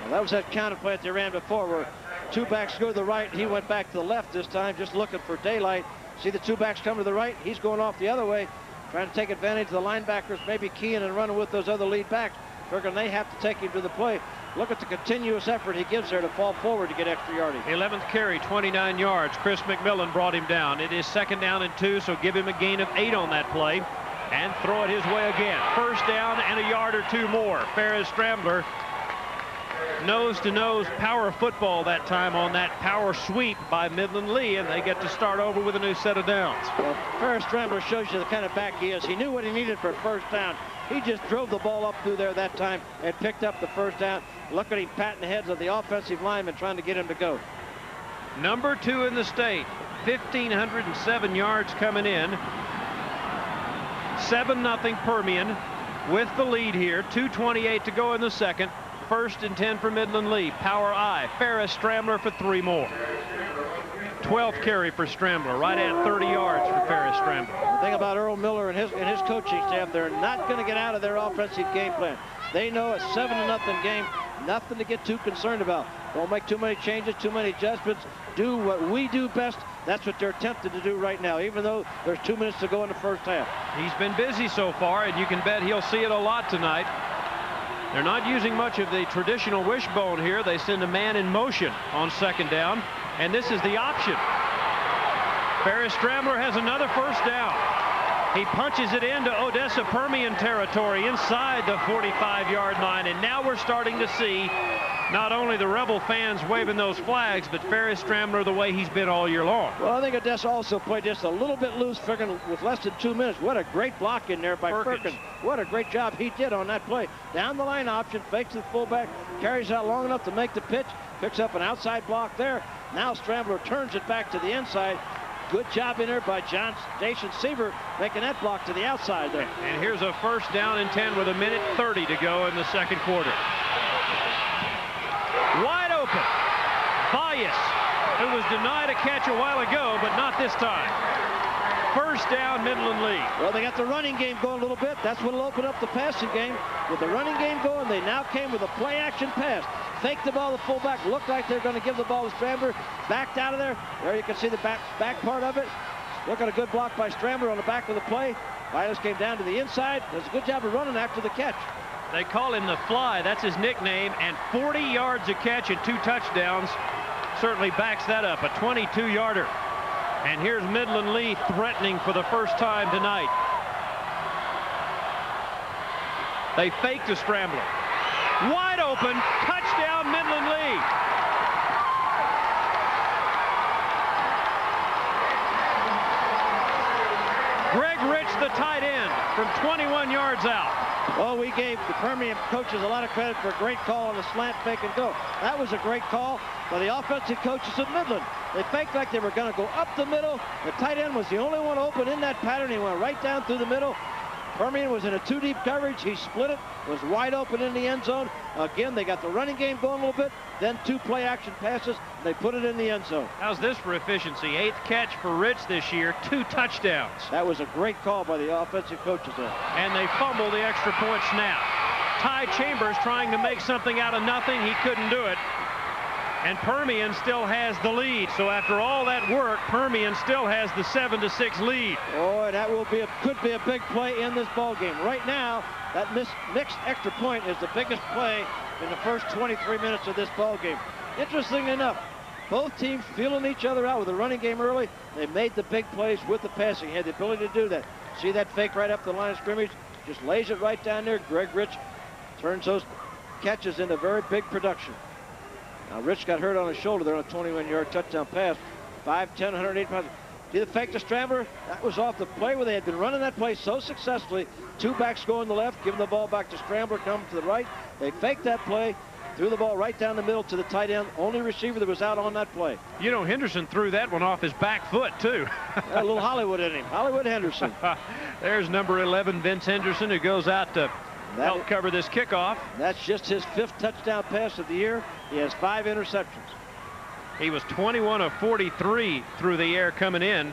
Well, that was that counter play that they ran before where 2 backs go to the right. He went back to the left this time, just looking for daylight. See the two backs come to the right. He's going off the other way, trying to take advantage of the linebackers, maybe keying and running with those other lead backs. Figuring they have to take him to the play. Look at the continuous effort he gives there to fall forward to get extra yardage. 11th carry, 29 yards. Chris McMillan brought him down. It is 2nd down and 2, so give him a gain of 8 on that play and throw it his way again. 1st down and a yard or 2 more. Ferris Scrambler, nose-to-nose power football that time on that power sweep by Midland Lee, and they get to start over with a new set of downs. Well, Ferris Scrambler shows you the kind of back he is. He knew what he needed for 1st down. He just drove the ball up through there that time and picked up the 1st down. Look at him patting the heads of the offensive linemen trying to get him to go. Number 2 in the state, 1,507 yards coming in. 7-0 Permian with the lead here. 2:28 to go in the second. 1st and 10 for Midland Lee. Power I. Ferris Scrambler for 3 more. 12th carry for Scrambler, right at 30 yards for Ferris Scrambler. The thing about Earl Miller and his coaching staff, they're not going to get out of their offensive game plan. They know a 7-0 game, nothing to get too concerned about. Don't make too many changes, too many adjustments. Do what we do best. That's what they're attempting to do right now, even though there's 2 minutes to go in the 1st half. He's been busy so far, and you can bet he'll see it a lot tonight. They're not using much of the traditional wishbone here. They send a man in motion on 2nd down, and this is the option. Ferris Scrambler has another 1st down. He punches it into Odessa Permian territory inside the 45-yard line, and now we're starting to see not only the Rebel fans waving those flags, but Ferris Scrambler the way he's been all year long. Well, I think Odessa also played just a little bit loose, figuring with less than 2 minutes. What a great block in there by Perkins. What a great job he did on that play. Down the line option, fakes the fullback, carries out long enough to make the pitch, picks up an outside block there. Now Scrambler turns it back to the inside. Good job in there by Jason Seaver, making that block to the outside there. And here's a 1st down and 10 with 1:30 to go in the 2nd quarter. Wide open. Bias, who was denied a catch a while ago, but not this time. 1st down, Midland Lee. Well, they got the running game going a little bit. That's what'll open up the passing game. With the running game going, they now came with a play-action pass. Fake the ball, the fullback looked like they're going to give the ball to Scrambler. Backed out of there. There you can see the back part of it. Look at a good block by Scrambler on the back of the play. Bias came down to the inside. Does a good job of running after the catch. They call him the Fly. That's his nickname. And 40 yards a catch and 2 touchdowns certainly backs that up. A 22-yarder. And here's Midland Lee threatening for the 1st time tonight. They fake the Scrambler. Wide open. Touchdown, Midland Lee. Greg Rich, the tight end, from 21 yards out. Well, we gave the Permian coaches a lot of credit for a great call on the slant fake and go. That was a great call by the offensive coaches at Midland. They faked like they were going to go up the middle. The tight end was the only one open in that pattern. He went right down through the middle. Permian was in a 2-deep coverage. He split it, was wide open in the end zone. Again, they got the running game going a little bit, then 2 play-action passes. They put it in the end zone. How's this for efficiency? 8th catch for Rich this year, 2 touchdowns. That was a great call by the offensive coaches there. And they fumble the extra point snap. Ty Chambers trying to make something out of nothing. He couldn't do it. And Permian still has the lead. So after all that work, Permian still has the 7-6 lead. Oh, that could be a big play in this ball game. Right now, that mixed extra point is the biggest play in the first 23 minutes of this ball game. Interesting enough, both teams feeling each other out with the running game early. They made the big plays with the passing. He had the ability to do that. See that fake right up the line of scrimmage? Just lays it right down there. Greg Rich turns those catches into very big production. Now, Rich got hurt on his shoulder there on a 21-yard touchdown pass. 5'10", 108 pounds. See the fake to Scrambler? That was off the play where they had been running that play so successfully. 2 backs going to the left, giving the ball back to Scrambler, coming to the right. They faked that play, threw the ball right down the middle to the tight end. Only receiver that was out on that play. You know, Henderson threw that one off his back foot, too. A little Hollywood in him. Hollywood Henderson. There's number 11, Vince Henderson, who goes out to help cover this kickoff. That's just his 5th touchdown pass of the year. He has 5 interceptions. He was 21 of 43 through the air coming in.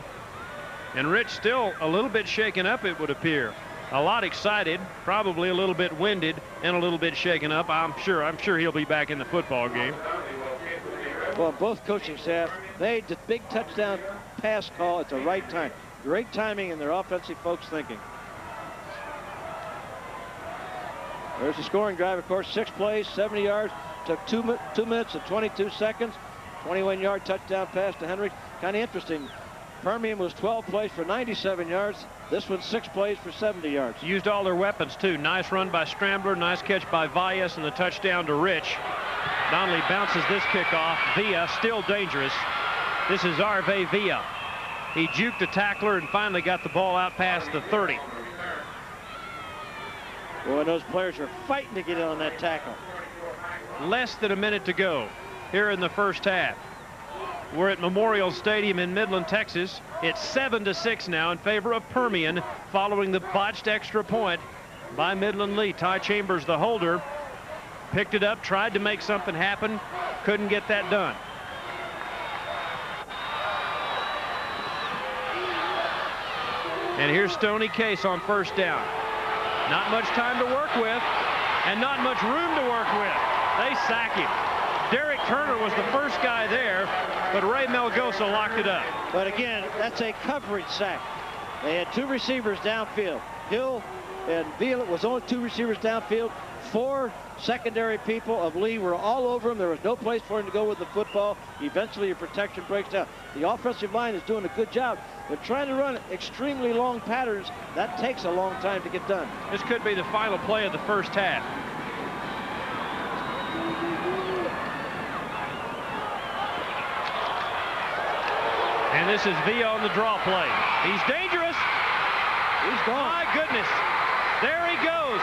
And Rich still a little bit shaken up, it would appear. A lot excited, probably a little bit winded, and a little bit shaken up. I'm sure he'll be back in the football game. Well, both coaching staff made the big touchdown pass call at the right time. Great timing in their offensive folks thinking. There's the scoring drive, of course, 6 plays, 70 yards. Took 2 minutes and 22 seconds. 21-yard touchdown pass to Henry. Kind of interesting. Permian was 12 plays for 97 yards. This one's 6 plays for 70 yards. Used all their weapons, too. Nice run by Strambler, nice catch by Valles, and the touchdown to Rich. Donnelly bounces this kickoff. Villa still dangerous. This is Arve Villa. He juked a tackler and finally got the ball out past the 30. Boy, those players are fighting to get in on that tackle. Less than a minute to go here in the first half. We're at Memorial Stadium in Midland, Texas. It's 7-6 now in favor of Permian following the botched extra point by Midland Lee. Ty Chambers, the holder, picked it up, tried to make something happen, couldn't get that done. And here's Stoney Case on first down. Not much time to work with and not much room to work with. They sack him. Derek Turner was the first guy there, but Ray Melgosa locked it up. But again, that's a coverage sack. They had 2 receivers downfield. Hill and Violet was only 2 receivers downfield. 4 secondary people of Lee were all over him. There was no place for him to go with the football. Eventually, your protection breaks down. The offensive line is doing a good job. They're trying to run extremely long patterns. That takes a long time to get done. This could be the final play of the first half. And this is Villa on the draw play. He's dangerous. He's gone. My goodness. There he goes.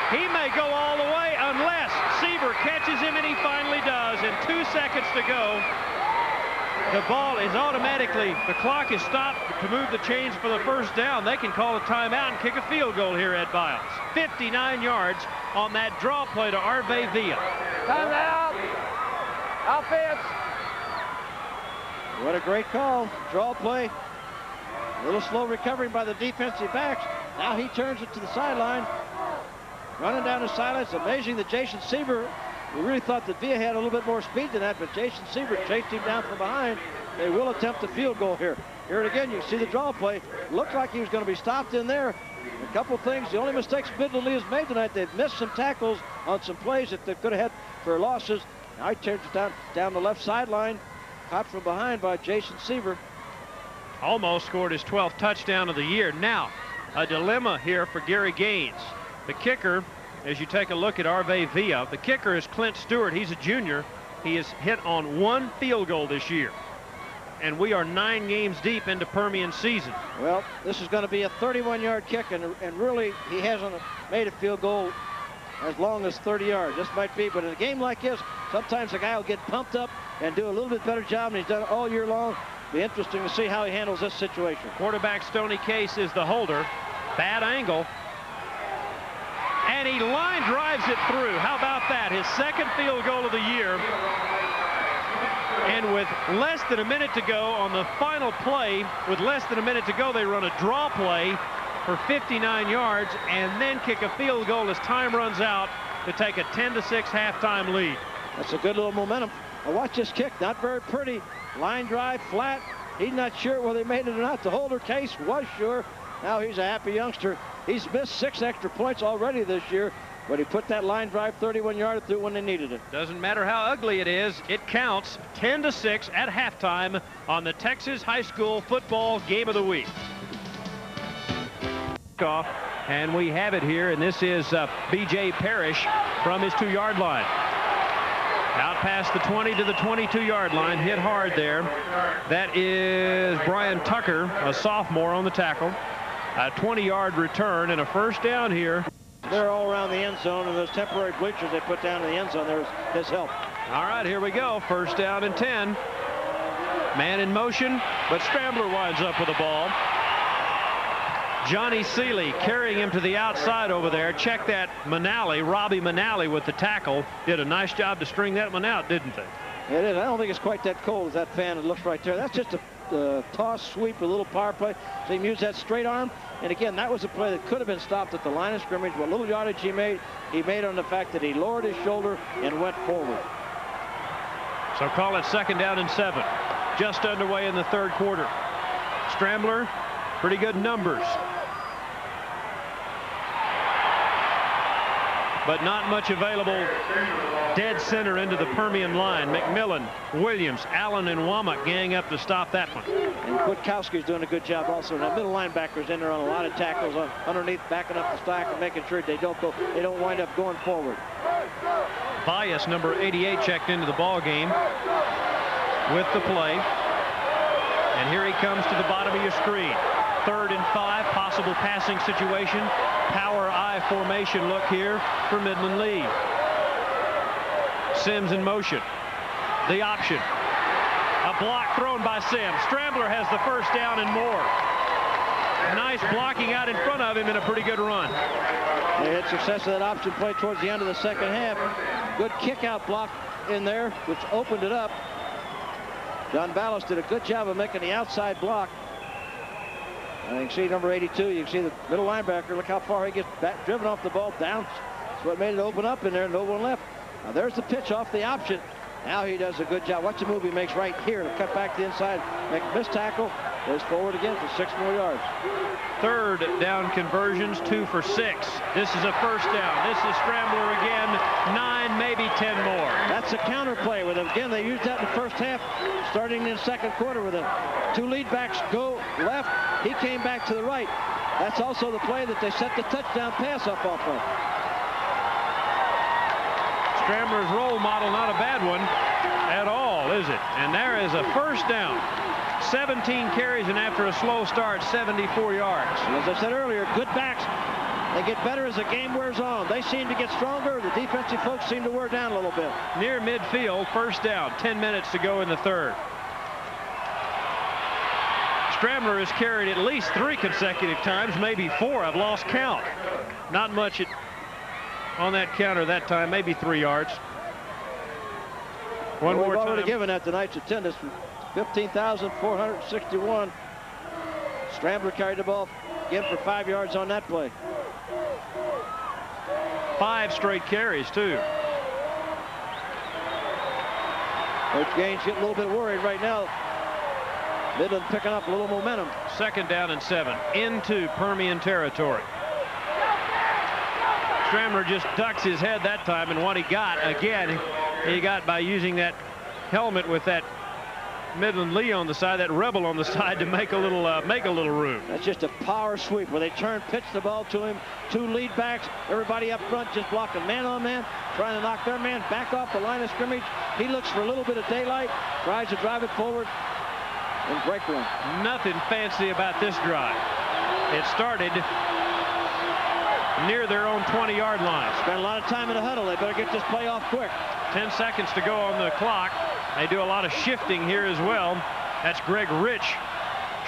He may go all the way unless Seaver catches him, and he finally does. In 2 seconds to go, the ball is automatically, the clock is stopped to move the chains for the first down. They can call a timeout and kick a field goal here at Biles. 59 yards on that draw play to Arve Villa. Timeout. Offense. What a great call. Draw play. A little slow recovering by the defensive backs. Now he turns it to the sideline. Running down the sideline. It's amazing that Jason Seaver, we really thought that Villa had a little bit more speed than that, but Jason Seaver chased him down from behind. They will attempt a field goal here. Here it again, you see the draw play. Looked like he was going to be stopped in there. A couple things. The only mistakes Midland Lee has made tonight, they've missed some tackles on some plays that they could have had for losses. Now he turns it down the left sideline. Caught from behind by Jason Seaver. Almost scored his 12th touchdown of the year. Now, a dilemma here for Gary Gaines. The kicker, as you take a look at Arve Villa, the kicker is Clint Stewart. He's a junior. He has hit on 1 field goal this year. And we are 9 games deep into Permian season. Well, this is going to be a 31-yard kick, and really he hasn't made a field goal as long as 30 yards. This might be, but in a game like this, sometimes a guy will get pumped up and do a little bit better job, and he's done it all year long. Be interesting to see how he handles this situation. Quarterback Stoney Case is the holder. Bad angle. And he line drives it through. How about that? His 2nd field goal of the year. And with less than a minute to go on the final play, with less than a minute to go, they run a draw play for 59 yards and then kick a field goal as time runs out to take a 10-6 halftime lead. That's a good little momentum. Now watch this kick. Not very pretty. Line drive, flat. He's not sure whether he made it or not. The holder Case was sure. Now he's a happy youngster. He's missed 6 extra points already this year, but he put that line drive 31-yard through when they needed it. Doesn't matter how ugly it is, it counts. 10-6 at halftime on the Texas High School Football Game of the Week. And we have it here, and this is B.J. Parrish from his 2-yard line. Out past the 20 to the 22-yard line, hit hard there. That is Brian Tucker, a sophomore, on the tackle. A 20-yard return and a first down here. They're all around the end zone, and those temporary bleachers they put down in the end zone, there's his help. All right, here we go. First down and 10. Man in motion, but Scrambler winds up with the ball. Johnny Seeley carrying him to the outside over there. Check that. Manali, Robbie Manali with the tackle. Did a nice job to string that one out, didn't they? It is. I don't think it's quite that cold as that fan. It looks right there. That's just a toss, sweep, a little power play. So he used that straight arm. And again, that was a play that could have been stopped at the line of scrimmage. What little yardage he made on the fact that he lowered his shoulder and went forward. So call it 2nd down and 7. Just underway in the 3rd quarter. Scrambler, pretty good numbers, but not much available dead center into the Permian line. McMillan, Williams, Allen, and Womack gang up to stop that one. And Kwiatkowski's doing a good job also. Now middle linebackers in there on a lot of tackles underneath, backing up the stack and making sure they don't wind up going forward. Bias, number 88, checked into the ball game with the play. And here he comes to the bottom of your screen. 3rd and 5, possible passing situation. Power I formation look here for Midland Lee. Sims in motion. The option. A block thrown by Sims. Scrambler has the 1st down and more. Nice blocking out in front of him and a pretty good run. They had success of that option play towards the end of the 2nd half. Good kick out block in there, which opened it up. John Ballas did a good job of making the outside block. And you can see number 82. You can see the middle linebacker. Look how far he gets back, driven off the ball down. That's what made it open up in there. No one left. Now there's the pitch off the option. Now he does a good job. Watch the move he makes right here to cut back to the inside. Make a missed tackle. Goes forward again for 6 more yards. 3rd down conversions, 2 for 6. This is a 1st down. This is Scrambler again. 9, maybe 10 more. That's a counter play with him. Again, they used that in the 1st half, starting in the 2nd quarter with the 2 lead backs go left. He came back to the right. That's also the play that they set the touchdown pass up off of. Scrambler's role model, not a bad one at all, is it? And there is a 1st down. 17 carries, and after a slow start, 74 yards. And as I said earlier, good backs. They get better as the game wears on. They seem to get stronger. The defensive folks seem to wear down a little bit. Near midfield, 1st down, 10 minutes to go in the 3rd. Scrambler has carried at least 3 consecutive times, maybe 4. I've lost count. Not much on that counter that time, maybe 3 yards. One more time. We've already given that tonight's attendance. 15,461. Scrambler carried the ball again for 5 yards on that play. 5 straight carries, too. Coach Gaines getting a little bit worried right now. Midland picking up a little momentum. 2nd down and 7 into Permian territory. Scrambler just ducks his head that time, and what he got, again, he got by using that helmet with that Midland Lee on the side, that Rebel on the side, to make a little room. That's just a power sweep where they pitch the ball to him. 2 lead backs, everybody up front just blocking man on man, trying to knock their man back off the line of scrimmage. He looks for a little bit of daylight, tries to drive it forward and break one. Nothing fancy about this drive. It started near their own 20-yard line. Spent a lot of time in the huddle. They better get this play off quick. 10 seconds to go on the clock. They do a lot of shifting here as well. That's Greg Rich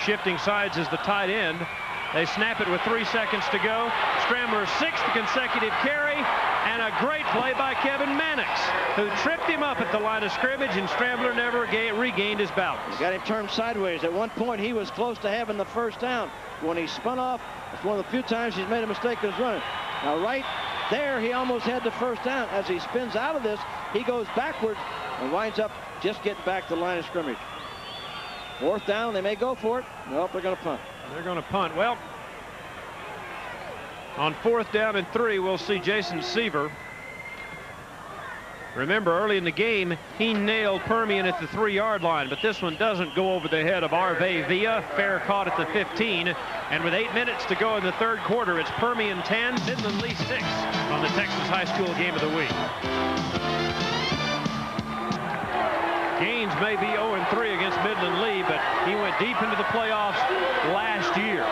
shifting sides as the tight end. They snap it with 3 seconds to go. Scrambler's 6th consecutive carry, and a great play by Kevin Mannix, who tripped him up at the line of scrimmage, and Scrambler never regained his balance. He got him turned sideways. At one point, he was close to having the 1st down. When he spun off, it's one of the few times he's made a mistake in his running. Now, right there, he almost had the 1st down. As he spins out of this, he goes backwards and winds up just getting back to the line of scrimmage. 4th down, they may go for it. Nope, they're going to punt. They're going to punt. Well, on 4th down and 3, we'll see Jason Seaver. Remember, early in the game, he nailed Permian at the 3-yard line, but this one doesn't go over the head of Arve Villa. Fair caught at the 15, and with 8 minutes to go in the 3rd quarter, it's Permian 10, Midland Lee 6 on the Texas High School Game of the Week. Gaines may be 0-3 against Midland Lee, but he went deep into the playoffs last year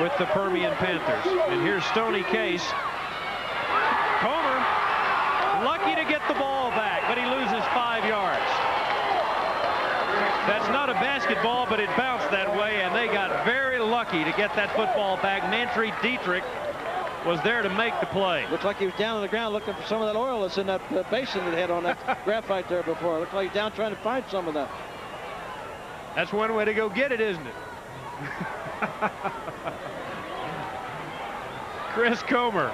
with the Permian Panthers. And here's Stoney Case. Comer, lucky to get the ball back, but he loses 5 yards. That's not a basketball, but it bounced that way, and they got very lucky to get that football back. Mantry Dietrich was there to make the play. Looked like he was down on the ground looking for some of that oil that's in that basin that had on that graphite there before. Looked like he's down trying to find some of that. That's one way to go get it, isn't it? Chris Comer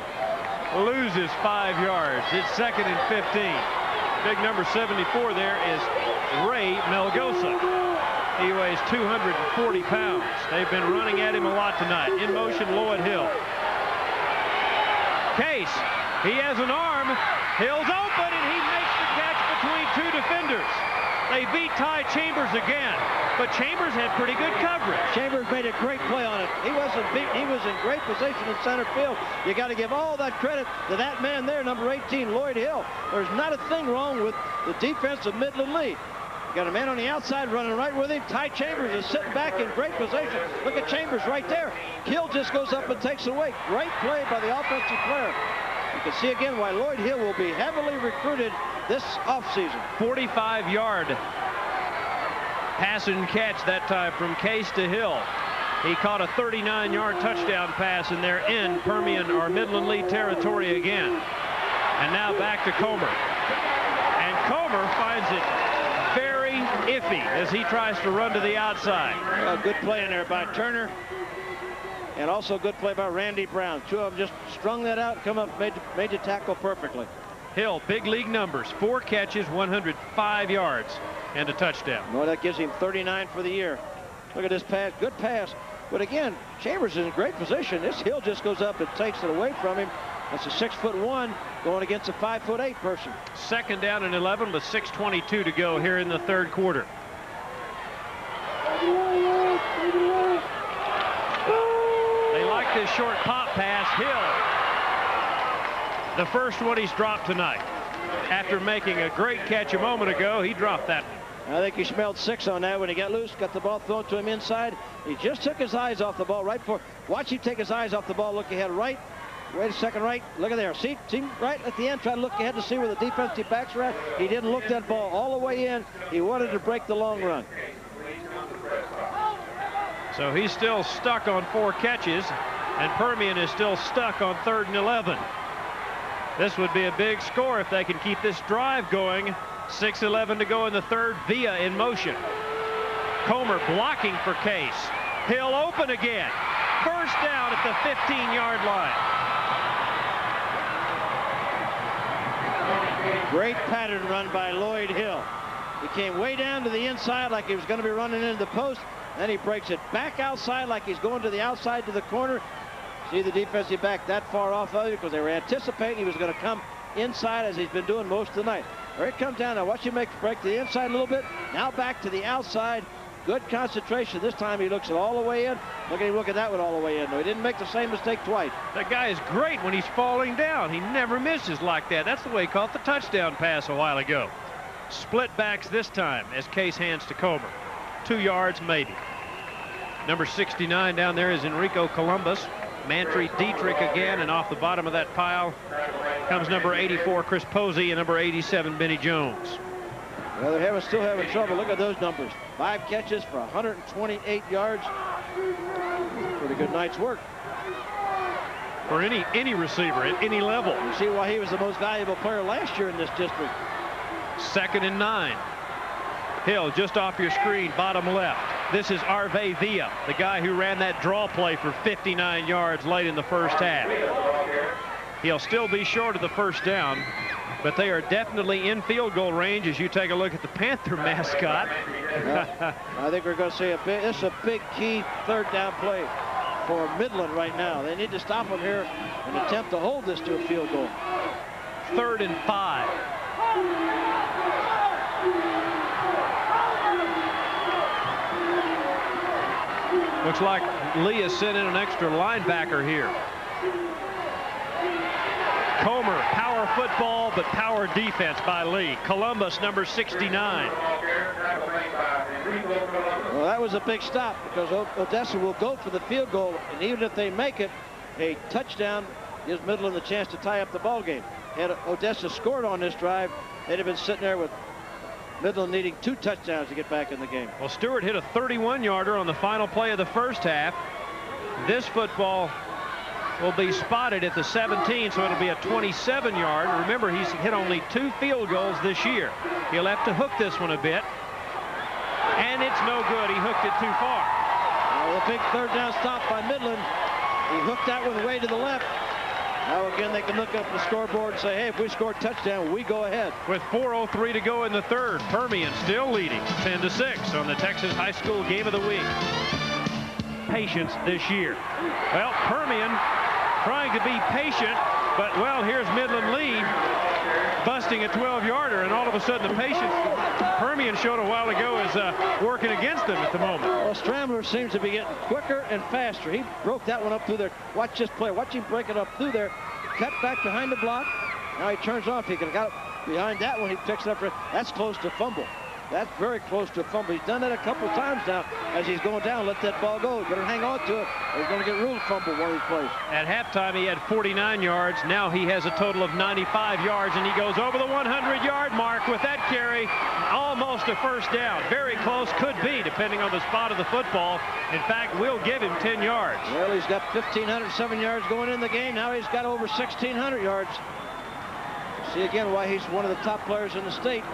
loses 5 yards. It's 2nd and 15. Big number 74 there is Ray Melgosa. He weighs 240 pounds. They've been running at him a lot tonight. In motion, Lloyd Hill. Case, he has an arm. Hill's open, and he makes the catch between two defenders. They beat Ty Chambers again, but Chambers had pretty good coverage. Chambers made a great play on it. He wasn't beat. He was in great position in center field. You got to give all that credit to that man there, number 18, Lloyd Hill. There's not a thing wrong with the defense of Midland Lee. You got a man on the outside running right with him. Ty Chambers is sitting back in great position. Look at Chambers right there. Hill just goes up and takes it away. Great play by the offensive player. You can see again why Lloyd Hill will be heavily recruited this offseason. 45-yard pass and catch that time from Case to Hill. He caught a 39-yard touchdown pass, and they're in Permian or Midland Lee territory again. And now back to Comer. And Comer finds it very iffy as he tries to run to the outside. A good play in there by Turner. And also good play by Randy Brown. Two of them just strung that out, come up, made the tackle perfectly. Hill, big league numbers, 4 catches, 105 yards, and a touchdown. Well, that gives him 39 for the year. Look at this pass, good pass. But again, Chambers is in great position. This Hill just goes up and takes it away from him. That's a 6'1" going against a 5'8" person. Second down and 11 with 6:22 to go here in the third quarter. They like this short pop pass. Hill, the first one he's dropped tonight. After making a great catch a moment ago, he dropped that one. I think he smelled 6 on that when he got loose, got the ball thrown to him inside. He just took his eyes off the ball right before. Watch him take his eyes off the ball, look ahead right. Wait a second, right. Look at there. See right at the end, try to look ahead to see where the defensive backs are at. He didn't look that ball all the way in. He wanted to break the long run. So he's still stuck on 4 catches, and Permian is still stuck on 3rd and 11. This would be a big score if they can keep this drive going. 6:11 to go in the third. Villa in motion. Comer blocking for Case. Hill open again. First down at the 15-yard line. Great pattern run by Lloyd Hill. He came way down to the inside like he was going to be running into the post. Then he breaks it back outside like he's going to the outside to the corner. See the defensive back that far off of it because they were anticipating he was going to come inside as he's been doing most of the night. There it comes down. Now watch him break to the inside a little bit. Now back to the outside. Good concentration. This time he looks it all the way in. Look at him look at that one all the way in. No, he didn't make the same mistake twice. That guy is great when he's falling down. He never misses like that. That's the way he caught the touchdown pass a while ago. Split backs this time as Case hands to Comer. 2 yards maybe. Number 69 down there is Enrico Columbus. Mantry Dietrich again, and off the bottom of that pile comes number 84 Chris Posey and number 87 Benny Jones. Well, they're still having trouble. Look at those numbers. 5 catches for 128 yards. Pretty good night's work for any receiver at any level. You see why he was the most valuable player last year in this district. 2nd and 9. Hill just off your screen, bottom left. This is Arve Villa, the guy who ran that draw play for 59 yards late in the first half. He'll still be short of the first down, but they are definitely in field goal range as you take a look at the Panther mascot. I think we're going to see this is a big key 3rd down play for Midland right now. They need to stop them here and attempt to hold this to a field goal. 3rd and 5. Looks like Lee has sent in an extra linebacker here. Comer, power football, but power defense by Lee. Columbus, number 69. Well, that was a big stop because Odessa will go for the field goal, and even if they make it, a touchdown gives Midland the chance to tie up the ball game. Had Odessa scored on this drive, they'd have been sitting there with Midland needing 2 touchdowns to get back in the game. Well, Stewart hit a 31-yarder on the final play of the first half. This football will be spotted at the 17, so it'll be a 27-yard. Remember, he's hit only 2 field goals this year. He'll have to hook this one a bit. And it's no good. He hooked it too far. Well, the big 3rd down stop by Midland. He hooked that one way to the left. Now again, they can look up the scoreboard and say, hey, if we score a touchdown, we go ahead. With 4:03 to go in the third, Permian still leading 10-6 on the Texas High School Game of the Week. Patience this year. Well, Permian trying to be patient, but, well, here's Midland Lee busting a 12-yarder, and all of a sudden the patience Permian showed a while ago is working against them at the moment. Well, Stramler seems to be getting quicker and faster. He broke that one up through there. Watch this play. Watch him break it up through there. Cut back behind the block. Now he turns off. He could have got it behind that one. He picks it up. That's close to fumble. That's very close to a fumble. He's done that a couple times now as he's going down. Let that ball go. You better hang on to it, or he's going to get ruled fumble one of these plays. At halftime, he had 49 yards. Now he has a total of 95 yards, and he goes over the 100-yard mark with that carry. Almost a first down. Very close. Could be, depending on the spot of the football. In fact, we'll give him 10 yards. Well, he's got 1,507 yards going in the game. Now he's got over 1,600 yards. See again why he's one of the top players in the state.